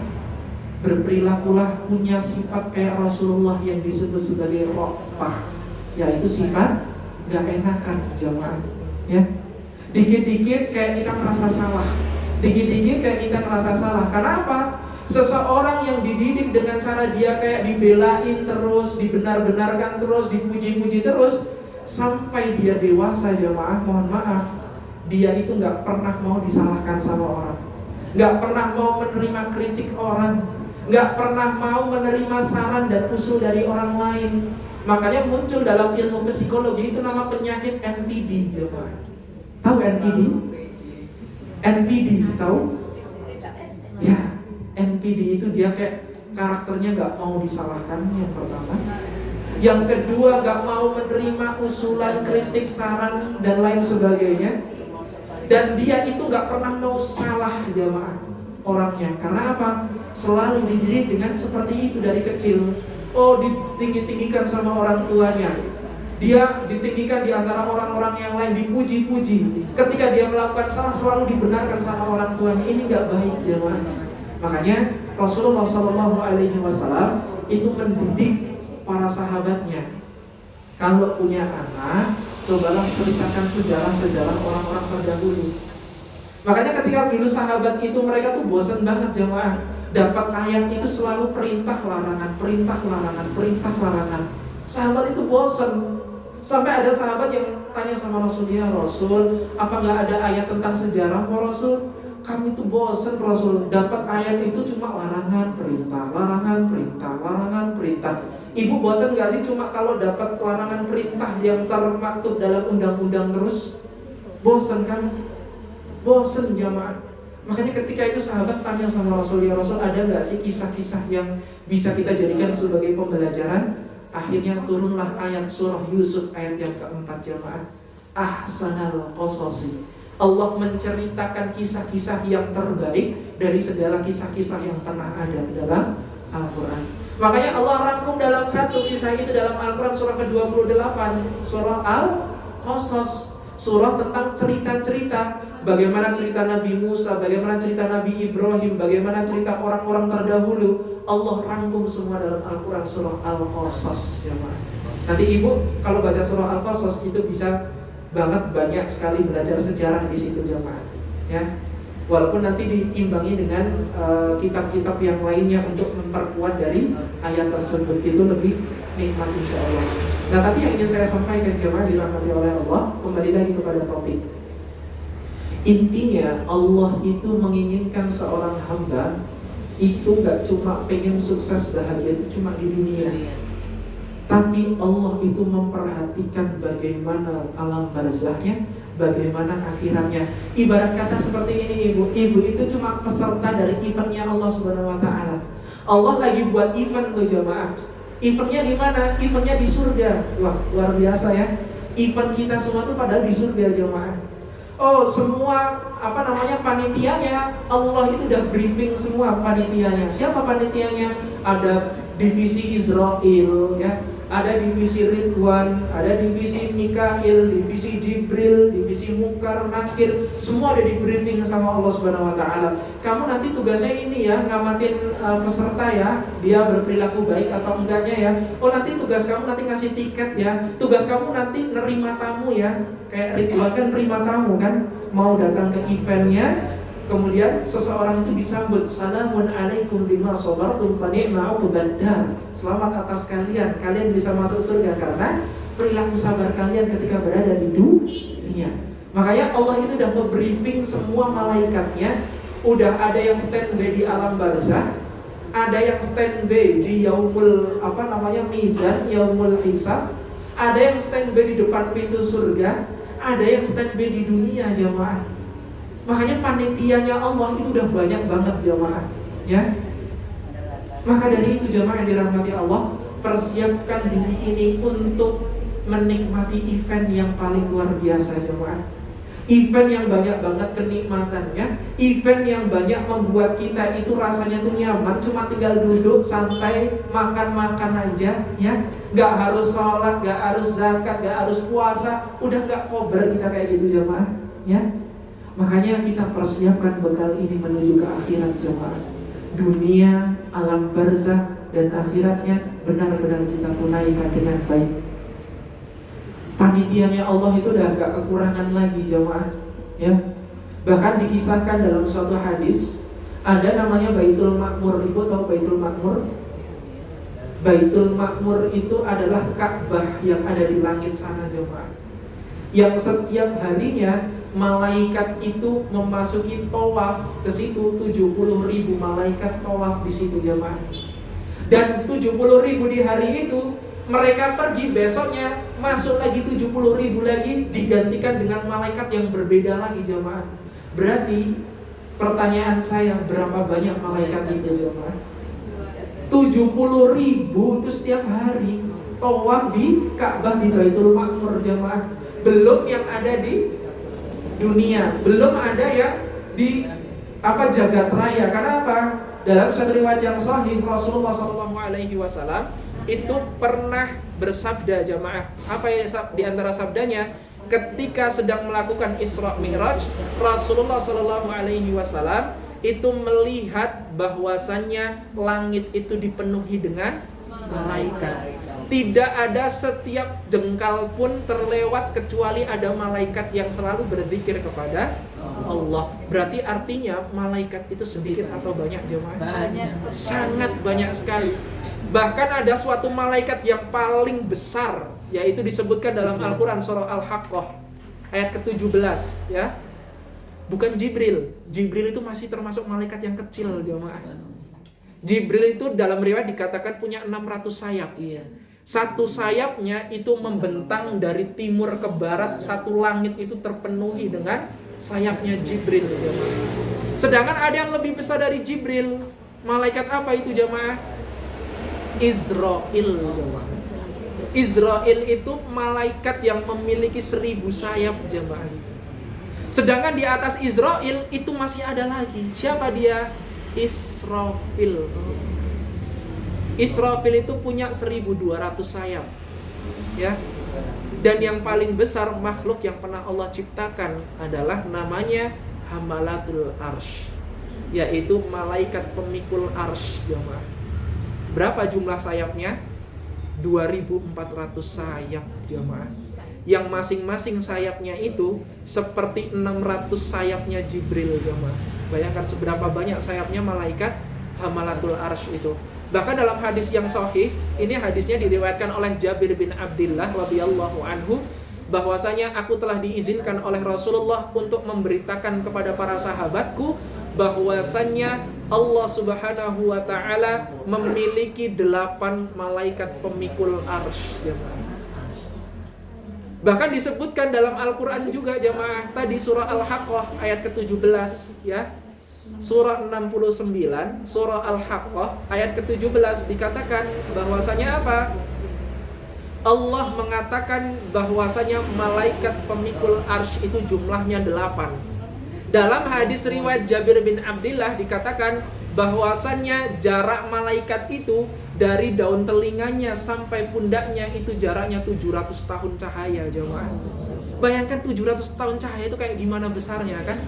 Speaker 1: berperilakulah punya sifat kayak Rasulullah yang disebut sebagai rofah, yaitu sifat gak enakan jamaah, ya. Dikit-dikit kayak kita merasa salah, dikit-dikit kayak kita merasa salah. Karena apa? Seseorang yang dididik dengan cara dia kayak dibelain terus, dibenar-benarkan terus, dipuji-puji terus, sampai dia dewasa jamaah, mohon maaf, dia itu gak pernah mau disalahkan sama orang, gak pernah mau menerima kritik orang, gak pernah mau menerima saran dan usul dari orang lain. Makanya muncul dalam ilmu psikologi itu nama penyakit NPD jemaah. Tahu NPD? NPD tahu? Ya, NPD itu dia kayak karakternya gak mau disalahkan, yang pertama. Yang kedua, gak mau menerima usulan, kritik, saran dan lain sebagainya. Dan dia itu gak pernah mau salah jemaah orangnya. Karena apa? Selalu dididik dengan seperti itu dari kecil. Oh, ditinggi-tinggikan sama orang tuanya, dia ditinggikan di antara orang-orang yang lain, dipuji-puji. Ketika dia melakukan salah, selalu dibenarkan sama orang tuanya. Ini gak baik jemaah. Makanya Rasulullah SAW itu mendidik para sahabatnya. Kalau punya anak, cobalah ceritakan sejarah-sejarah orang-orang terdahulu. Makanya ketika dulu sahabat itu, mereka tuh bosan banget jemaah. Dapat ayat itu selalu perintah larangan, perintah larangan, perintah larangan. Sahabat itu bosan. Sampai ada sahabat yang tanya sama Rasul, ya Rasul, apa gak ada ayat tentang sejarah? Oh Rasul, kami tuh bosan Rasul. Dapat ayat itu cuma larangan, perintah, larangan, perintah, larangan, perintah. Ibu bosan gak sih cuma kalau dapat larangan perintah yang termaktub dalam undang-undang terus? Bosan kan? Bosan jamaah. Makanya ketika itu sahabat tanya sama Rasul, ya Rasul, ada gak sih kisah-kisah yang bisa kita jadikan sebagai pembelajaran? Akhirnya turunlah ayat surah Yusuf ayat yang keempat jamaah. Ahsanal qasasi. Allah menceritakan kisah-kisah yang terbaik dari segala kisah-kisah yang pernah ada dalam Al-Quran. Makanya Allah rangkum dalam satu kisah itu dalam Al-Quran surah ke-28, surah Al-Qasas, surah tentang cerita-cerita. Bagaimana cerita Nabi Musa, bagaimana cerita Nabi Ibrahim, bagaimana cerita orang-orang terdahulu. Allah rangkum semua dalam Al-Quran surah Al-Qasas. Nanti ibu kalau baca surah Al-Qasas itu bisa banget banyak sekali belajar sejarah di situ jemaah. Ya. Walaupun nanti diimbangi dengan kitab-kitab yang lainnya untuk memperkuat dari ayat tersebut, itu lebih nikmat insya Allah. Nah, tapi yang ingin saya sampaikan jemaah dirahmati oleh Allah, kembali lagi kepada topik. Intinya Allah itu menginginkan seorang hamba itu gak cuma pengen sukses bahagia itu cuma di dunia, tapi Allah itu memperhatikan bagaimana alam barzahnya, bagaimana akhiratnya. Ibarat kata seperti ini ibu itu cuma peserta dari eventnya Allah Subhanahu Wa Taala. Allah lagi buat event tuh jamaah. Eventnya di mana? Eventnya di surga. Wah, luar biasa ya. Event kita semua tuh padahal di surga jamaah. Oh, semua panitianya Allah itu udah briefing semua panitianya. Siapa panitianya? Ada divisi Israel ya. Ada divisi Ridwan, ada divisi Mikail, divisi Jibril, divisi Munkar, Nakir, semua ada di briefing sama Allah Subhanahu Wa Taala. Kamu nanti tugasnya ini ya, ngamatin peserta ya, dia berperilaku baik atau enggaknya ya. Oh nanti tugas kamu nanti ngasih tiket ya. Tugas kamu nanti nerima tamu ya. Kayak Ridwan kan nerima tamu kan, mau datang ke eventnya. Kemudian seseorang itu disambut, salamun alaikum bima sabartum fa ni'ma uqbad dar. Selamat atas kalian, kalian bisa masuk surga karena perilaku sabar kalian ketika berada di dunia. Makanya Allah itu udah nge-briefing semua malaikatnya. Udah ada yang standby di alam barzah, ada yang standby di yaumul mizan, yaumul hisab, ada yang standby di depan pintu surga, ada yang standby di dunia jamaah. Makanya panitianya Allah itu udah banyak banget jamaah, ya. Maka dari itu jamaah yang dirahmati Allah, persiapkan diri ini untuk menikmati event yang paling luar biasa jamaah. Event yang banyak banget kenikmatannya, event yang banyak membuat kita itu rasanya tuh nyaman, cuma tinggal duduk santai makan-makan aja, ya. Gak harus sholat, gak harus zakat, gak harus puasa, udah gak kober kita kayak gitu jamaah, ya. Makanya kita persiapkan bekal ini menuju ke akhirat jemaah. Dunia, alam barzah dan akhiratnya benar-benar kita tunaikan dengan baik. Panitianya Allah itu udah gak kekurangan lagi jemaah, ya. Bahkan dikisahkan dalam suatu hadis ada namanya Baitul Makmur. Ibu tahu Baitul Makmur? Baitul Makmur itu adalah Ka'bah yang ada di langit sana jemaah. Yang setiap harinya malaikat itu memasuki tawaf ke situ, 70.000 malaikat tawaf di situ jemaah. Dan 70.000 di hari itu, mereka pergi besoknya masuk lagi 70.000 lagi, digantikan dengan malaikat yang berbeda lagi jemaah. Berarti pertanyaan saya, berapa banyak malaikat itu jemaah? 70.000 itu setiap hari tawaf di Ka'bah di Baitul Makmur jemaah. Belum yang ada di dunia, belum ada yang di jagat raya. Karena apa? Dalam satu riwayat yang sahih Rasulullah SAW itu pernah bersabda jamaah. Apa ya di antara sabdanya? Ketika sedang melakukan Isra Mi'raj, Rasulullah SAW itu melihat bahwasannya langit itu dipenuhi dengan malaikat. Tidak ada setiap jengkal pun terlewat kecuali ada malaikat yang selalu berzikir kepada Allah. Berarti artinya malaikat itu sedikit atau banyak jemaah? Banyak. Sangat banyak sekali. Bahkan ada suatu malaikat yang paling besar, yaitu disebutkan dalam Al-Quran surah Al-Haqqah ayat ke-17 ya. Bukan Jibril. Jibril itu masih termasuk malaikat yang kecil jemaah. Jibril itu dalam riwayat dikatakan punya 600 sayap. Iya. Satu sayapnya itu membentang dari timur ke barat, satu langit itu terpenuhi dengan sayapnya Jibril jemaah. Sedangkan ada yang lebih besar dari Jibril. Malaikat apa itu jemaah? Israel jemaah. Israel itu malaikat yang memiliki 1000 sayap jemaah. Sedangkan di atas Israel itu masih ada lagi. Siapa dia? Israfil. Israfil itu punya 1.200 sayap. Ya. Dan yang paling besar makhluk yang pernah Allah ciptakan adalah namanya Hamalatul Arsh, yaitu malaikat pemikul arsh, jemaah. Berapa jumlah sayapnya? 2.400 sayap, jemaah. Yang masing-masing sayapnya itu seperti 600 sayapnya Jibril, jemaah. Bayangkan seberapa banyak sayapnya malaikat Hamalatul Arsh itu. Bahkan dalam hadis yang sahih, ini hadisnya diriwayatkan oleh Jabir bin Abdullah radhiyallahu anhu, bahwasanya aku telah diizinkan oleh Rasulullah untuk memberitakan kepada para sahabatku bahwasanya Allah Subhanahu wa taala memiliki 8 malaikat pemikul arsy, jemaah. Bahkan disebutkan dalam Al-Qur'an juga, jemaah, tadi surah Al-Haqqah ayat ke-17, ya. Surah 69, surah Al-Haqqah ayat ke-17 dikatakan bahwasanya apa? Allah mengatakan bahwasanya malaikat pemikul arsy itu jumlahnya 8. Dalam hadis riwayat Jabir bin Abdullah dikatakan bahwasannya jarak malaikat itu dari daun telinganya sampai pundaknya itu jaraknya 700 tahun cahaya, jemaah. Bayangkan 700 tahun cahaya itu kayak gimana besarnya, kan?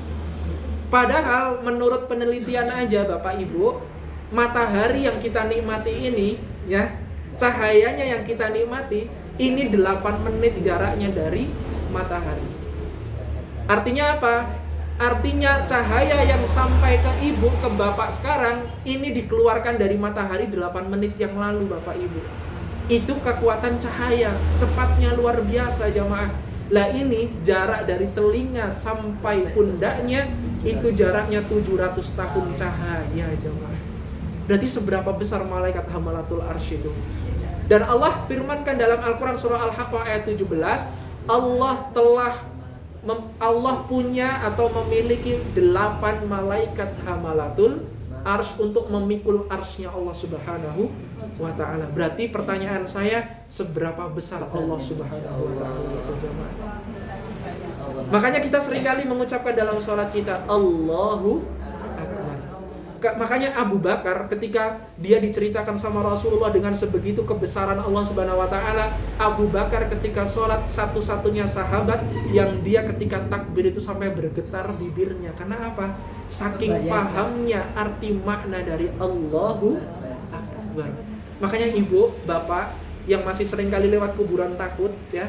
Speaker 1: Padahal menurut penelitian aja Bapak Ibu, matahari yang kita nikmati ini, ya, cahayanya yang kita nikmati ini 8 menit jaraknya dari matahari. Artinya apa? Artinya cahaya yang sampai ke ibu, ke bapak sekarang ini dikeluarkan dari matahari 8 menit yang lalu, Bapak Ibu. Itu kekuatan cahaya, cepatnya luar biasa, jamaah. Lah ini jarak dari telinga sampai pundaknya itu jaraknya 700 tahun cahaya, jemaah. Berarti seberapa besar malaikat Hamalatul Arsy itu. Dan Allah firmankan dalam Al-Quran surah Al-Haqqah ayat 17, Allah punya atau memiliki 8 malaikat Hamalatul Arsy untuk memikul arsy-Nya Allah Subhanahu wa ta'ala. Berarti pertanyaan saya, seberapa besar Allah Subhanahu wa ta'ala itu, jemaah? Makanya kita seringkali mengucapkan dalam sholat kita Allahu Akbar. Makanya Abu Bakar ketika dia diceritakan sama Rasulullah dengan sebegitu kebesaran Allah Subhanahu wa ta'ala, Abu Bakar ketika sholat satu-satunya sahabat yang dia ketika takbir itu sampai bergetar bibirnya. Karena apa? Saking pahamnya arti makna dari Allahu Akbar. Makanya ibu, bapak yang masih sering kali lewat kuburan takut, ya,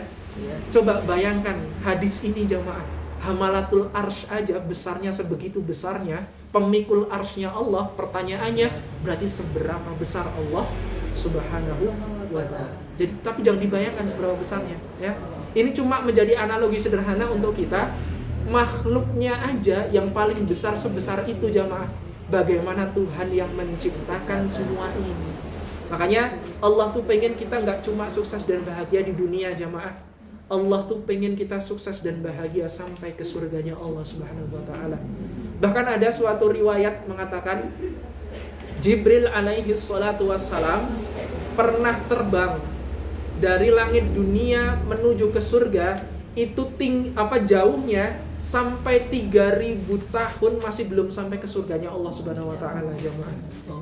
Speaker 1: coba bayangkan hadis ini, jamaah. Hamalatul Arsy aja besarnya sebegitu besarnya, pemikul arsy-Nya Allah. Pertanyaannya, berarti seberapa besar Allah Subhanahu wa ta'ala. Jadi tapi jangan dibayangkan seberapa besarnya, ya. Ini cuma menjadi analogi sederhana untuk kita. Makhluknya aja yang paling besar sebesar itu, jamaah. Bagaimana Tuhan yang menciptakan semua ini. Makanya Allah tuh pengen kita gak cuma sukses dan bahagia di dunia, jamaah. Allah tuh pengen kita sukses dan bahagia sampai ke surganya Allah Subhanahu wa ta'ala. Bahkan ada suatu riwayat mengatakan Jibril alaihi salatu wassalam pernah terbang dari langit dunia menuju ke surga. Itu jauhnya sampai 3.000 tahun masih belum sampai ke surganya Allah Subhanahu wa ta'ala, jemaah.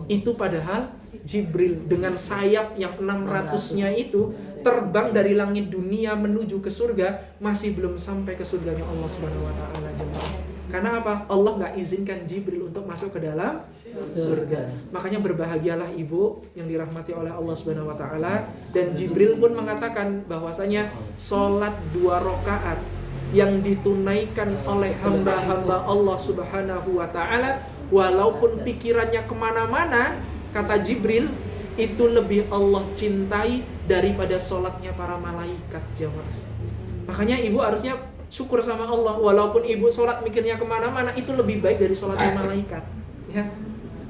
Speaker 1: Itu padahal Jibril dengan sayap yang 600-nya itu terbang dari langit dunia menuju ke surga, masih belum sampai ke surganya Allah Subhanahu wa ta'ala, jemaah. Karena apa? Allah gak izinkan Jibril untuk masuk ke dalam surga. Makanya berbahagialah ibu yang dirahmati oleh Allah Subhanahu wa ta'ala. Dan Jibril pun mengatakan bahwasanya sholat 2 rakaat yang ditunaikan oleh hamba-hamba Allah Subhanahu wa ta'ala, walaupun pikirannya kemana-mana, kata Jibril, itu lebih Allah cintai daripada sholatnya para malaikat, jemaah. Makanya ibu harusnya syukur sama Allah, walaupun ibu sholat mikirnya kemana-mana, itu lebih baik dari sholatnya malaikat, ya.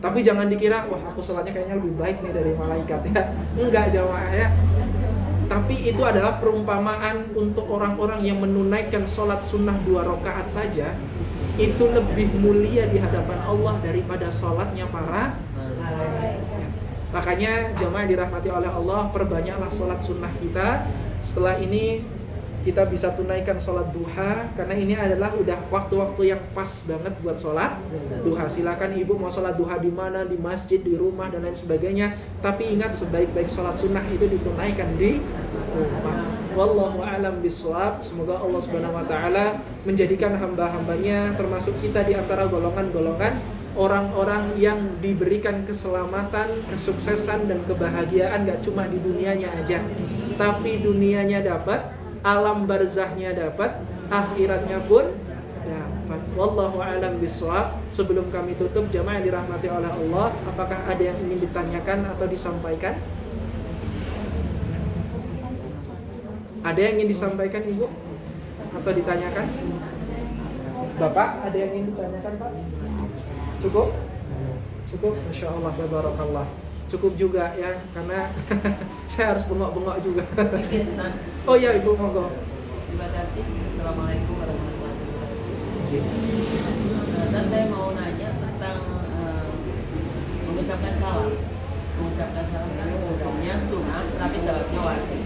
Speaker 1: Tapi jangan dikira, wah aku sholatnya kayaknya lebih baik nih dari malaikat, ya. Enggak, jemaah, ya. Tapi itu adalah perumpamaan untuk orang-orang yang menunaikan sholat sunnah 2 rakaat saja. Itu lebih mulia di hadapan Allah daripada sholatnya para malaikat. Makanya jemaah dirahmati oleh Allah, perbanyaklah sholat sunnah kita. Setelah ini kita bisa tunaikan sholat duha, karena ini adalah udah waktu-waktu yang pas banget buat sholat duha. Silakan ibu mau sholat duha di mana, di masjid, di rumah dan lain sebagainya. Tapi ingat, sebaik-baik sholat sunnah itu ditunaikan di rumah. Wallahu a'lam bishawab. Semoga Allah Subhanahu wa taala menjadikan hamba-hambanya termasuk kita di antara golongan-golongan orang-orang yang diberikan keselamatan, kesuksesan dan kebahagiaan gak cuma di dunianya aja, tapi dunianya dapat, alam barzahnya dapat, akhiratnya pun dapat. Wallahu a'lam bishawab. Sebelum kami tutup, jamaah yang dirahmati oleh Allah, apakah ada yang ingin ditanyakan atau disampaikan? Ada yang ingin disampaikan ibu? Atau ditanyakan? Bapak, ada yang ingin ditanyakan pak? Cukup? Cukup? Masya Allah, tabarakallah. Cukup juga ya, karena saya harus bengok-bengok juga. Oh iya ibu, monggo.
Speaker 3: Terima kasih. Assalamualaikum warahmatullahi wabarakatuh. Dan saya mau nanya tentang mengucapkan salam. Mengucapkan salam kan hukumnya sunnah, tapi jawabnya wajib.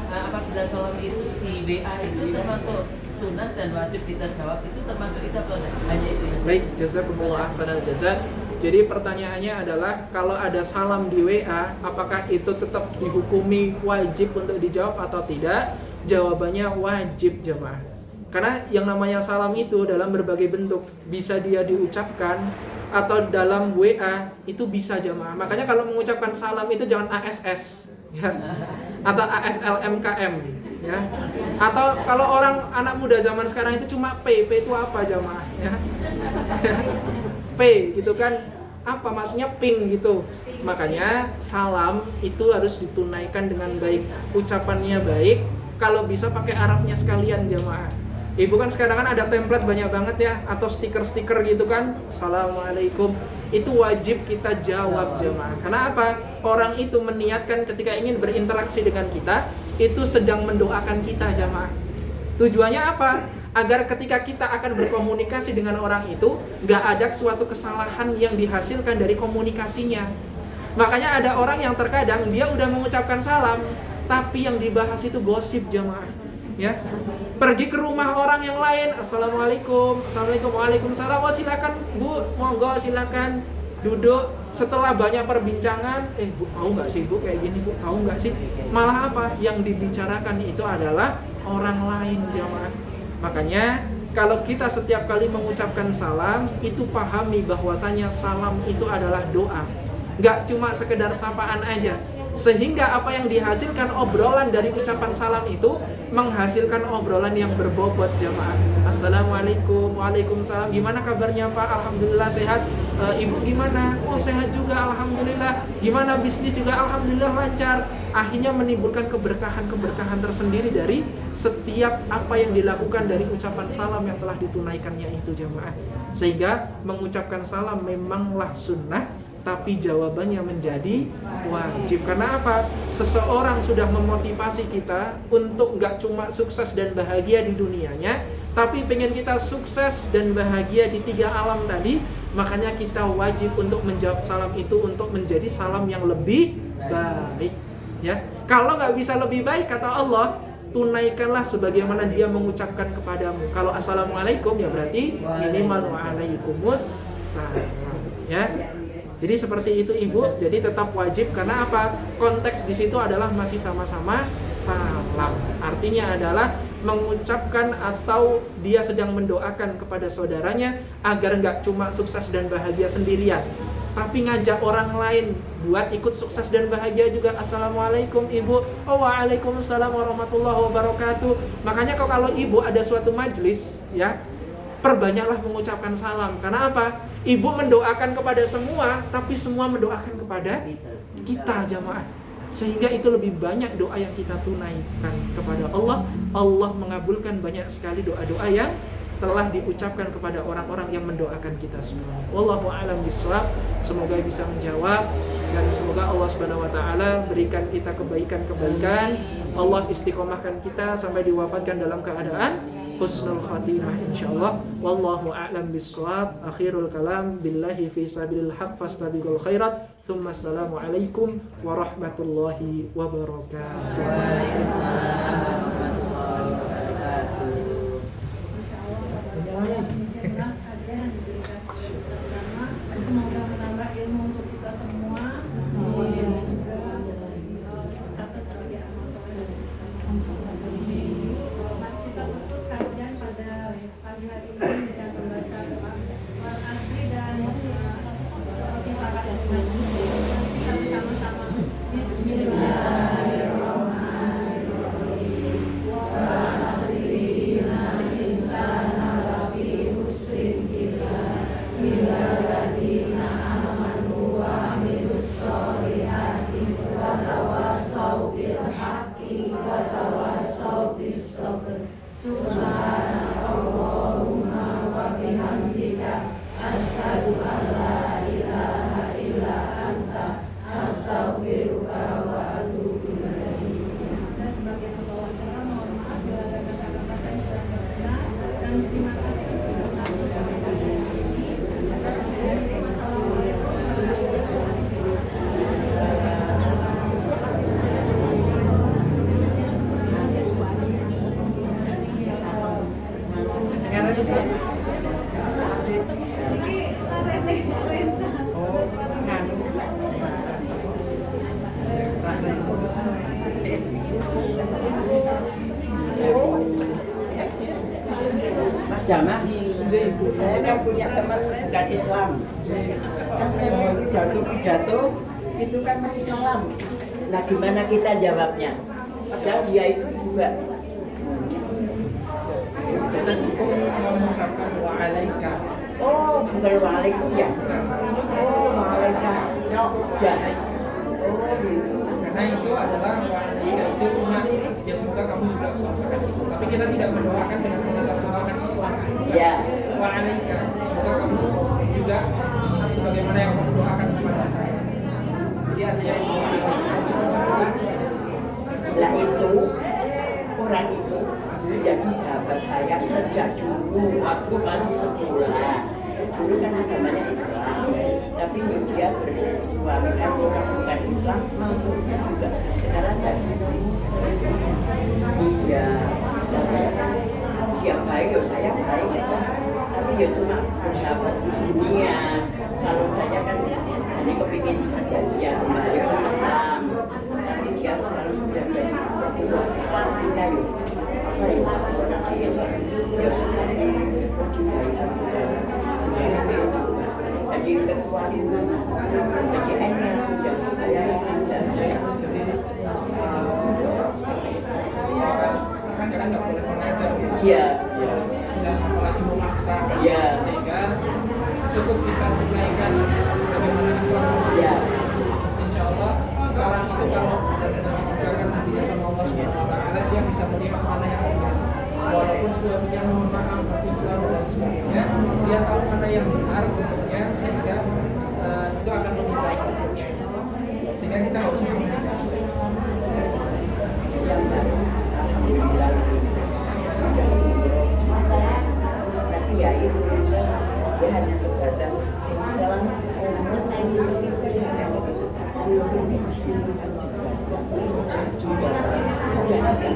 Speaker 3: Apabila salam itu di WA itu termasuk sunnah dan wajib kita jawab, itu termasuk itu apa? Hanya itu ya.
Speaker 1: Baik, jazakumullah ahsanal jazaa. Jadi pertanyaannya adalah, kalau ada salam di WA, apakah itu tetap dihukumi wajib untuk dijawab atau tidak? Jawabannya wajib jemaah. Karena yang namanya salam itu dalam berbagai bentuk, bisa dia diucapkan atau dalam WA itu bisa jemaah. Makanya kalau mengucapkan salam itu jangan ASS ya, atau ASLMKM ya. Atau kalau orang anak muda zaman sekarang itu cuma P itu apa jemaah ya? P gitu kan, apa maksudnya ping gitu. Makanya salam itu harus ditunaikan dengan baik, ucapannya baik, kalau bisa pakai Arabnya sekalian jemaah. Ibu kan sekarang kan ada template banyak banget ya, atau stiker-stiker gitu kan, Assalamualaikum, itu wajib kita jawab jemaah. Karena apa? Orang itu meniatkan ketika ingin berinteraksi dengan kita, itu sedang mendoakan kita jemaah. Tujuannya apa? Agar ketika kita akan berkomunikasi dengan orang itu, gak ada suatu kesalahan yang dihasilkan dari komunikasinya. Makanya ada orang yang terkadang dia udah mengucapkan salam, tapi yang dibahas itu gosip jemaah ya. Pergi ke rumah orang yang lain, Assalamualaikum, Assalamualaikum, Waalaikumsalam, oh silakan bu, monggo silakan duduk. Setelah banyak perbincangan, bu tahu nggak sih bu kayak gini, bu tahu nggak sih? Malah apa? Yang dibicarakan itu adalah orang lain jemaah. Makanya kalau kita setiap kali mengucapkan salam, itu pahami bahwasanya salam itu adalah doa, nggak cuma sekedar sapaan aja. Sehingga apa yang dihasilkan obrolan dari ucapan salam itu menghasilkan obrolan yang berbobot jemaah. Assalamualaikum, waalaikumsalam, gimana kabarnya pak? Alhamdulillah sehat. Ibu gimana? Oh sehat juga, alhamdulillah. Gimana bisnis juga? Alhamdulillah lancar. Akhirnya menimbulkan keberkahan tersendiri dari setiap apa yang dilakukan dari ucapan salam yang telah ditunaikannya itu jemaah. Sehingga mengucapkan salam memanglah sunnah, tapi jawabannya menjadi wajib. Karena apa? Seseorang sudah memotivasi kita untuk gak cuma sukses dan bahagia di dunianya, tapi pengen kita sukses dan bahagia di 3 alam tadi. Makanya kita wajib untuk menjawab salam itu untuk menjadi salam yang lebih baik ya. Kalau gak bisa lebih baik, kata Allah, tunaikanlah sebagaimana dia mengucapkan kepadamu. Kalau assalamualaikum ya berarti minimal waalaikumsalam ya. Jadi seperti itu ibu, jadi tetap wajib. Karena apa? Konteks di situ adalah masih sama-sama salam. Artinya adalah mengucapkan atau dia sedang mendoakan kepada saudaranya agar nggak cuma sukses dan bahagia sendirian, tapi ngajak orang lain buat ikut sukses dan bahagia juga. Assalamualaikum ibu, oh waalaikumsalam warahmatullahi wabarakatuh. Makanya kalau ibu ada suatu majelis ya, perbanyaklah mengucapkan salam. Karena apa? Ibu mendoakan kepada semua, tapi semua mendoakan kepada kita jamaah. Sehingga itu lebih banyak doa yang kita tunaikan kepada Allah. Allah mengabulkan banyak sekali doa-doa yang telah diucapkan kepada orang-orang yang mendoakan kita semua. Wallahu a'lam bishawab. Semoga bisa menjawab, dan semoga Allah Subhanahu wa taala berikan kita kebaikan-kebaikan. Allah istiqomahkan kita sampai diwafatkan dalam keadaan husnul khatimah insyaallah. Wallahu a'lam bishawab. Akhirul kalam billahi fi sabilil haq fastabiqul khairat. Tsumma assalamu alaikum warahmatullahi wabarakatuh.
Speaker 3: Waalaikumsalam warahmatullahi wabarakatuh.
Speaker 2: kita membaca doa wal asri dan kita akan sama-sama Bismillahirrahmanirrahim. Wal asri innal insana lafi khusrin illa alladziina amanu wa 'amilus sholihati wa tawassaw bil haqqi wa tawassaw bis sabr. Subhanakallahumma wa bihamdika asyhadu an la ilaha illa anta astaghfiruka wa atubu ilaik. Saya sebagai pembawa acara mohon maaf bila ada kata-kata saya yang tidak benar dan terima kasih untuk menonton ini. Wassalamualaikum
Speaker 4: Mas Jama, saya kan punya teman bukan Islam. Kan saya pidato itu kan masih salam. Nah gimana kita jawabnya? Padahal dia itu juga.
Speaker 1: Kita cukup mengucapkan wa'alaika.
Speaker 4: Oh, bukan waalaikum ya? Oh, waalaikum. Oh, gitu.
Speaker 1: Karena itu adalah wa'alaika itu cuma ya semoga kamu juga merasakan itu. Tapi kita tidak mendoakan dengan mengatasnamakan Islam.
Speaker 4: Ya.
Speaker 1: Wa'alaika, semoga kamu juga sebagaimana yang kamu doakan kepada saya. Jadi artinya semoga
Speaker 4: Lah itu orang itu jadi sahabat saya sejak dulu waktu masih sekolah. Dulu kan agamanya Islam, tapi dia bersuami kan orang bukan Islam, masuknya juga sekarang jadi Muslim. Iya, dan saya kan dia baik, ya saya baik ya. Tapi ya cuma bersahabat di dunia. Kalau saya kan jadi kepingin aja dia kembali ke Islam, tapi dia sekarang sudah jadi sebuah kita yuk. Apa ya? Orang dia ya sudah dibaikan segala. Jadi ketua itu, jadi emir sudah saya yang ajar.
Speaker 1: jadi seperti orang kan nggak boleh mengajar.
Speaker 4: Iya.
Speaker 1: Jangan apalagi memaksa.
Speaker 4: Iya.
Speaker 1: Sehingga cukup kita tunaikan bagaimana informasi.
Speaker 4: Iya.
Speaker 1: Insya Allah orang itu kalau benar-benar menegakkan hatinya sama Allah Subhanahu Wa Taala, dia bisa melihat mana yang benar. Walaupun suaminya mohon maaf Islam dan sebagainya, dia tahu mana yang benar untuknya, sehingga itu akan lebih baik untuknya. Sehingga kita nggak usah mengajar.
Speaker 4: Alhamdulillah. Tapi ya itu dia hanya sebatas Islam itu saya kecil juga sudah ada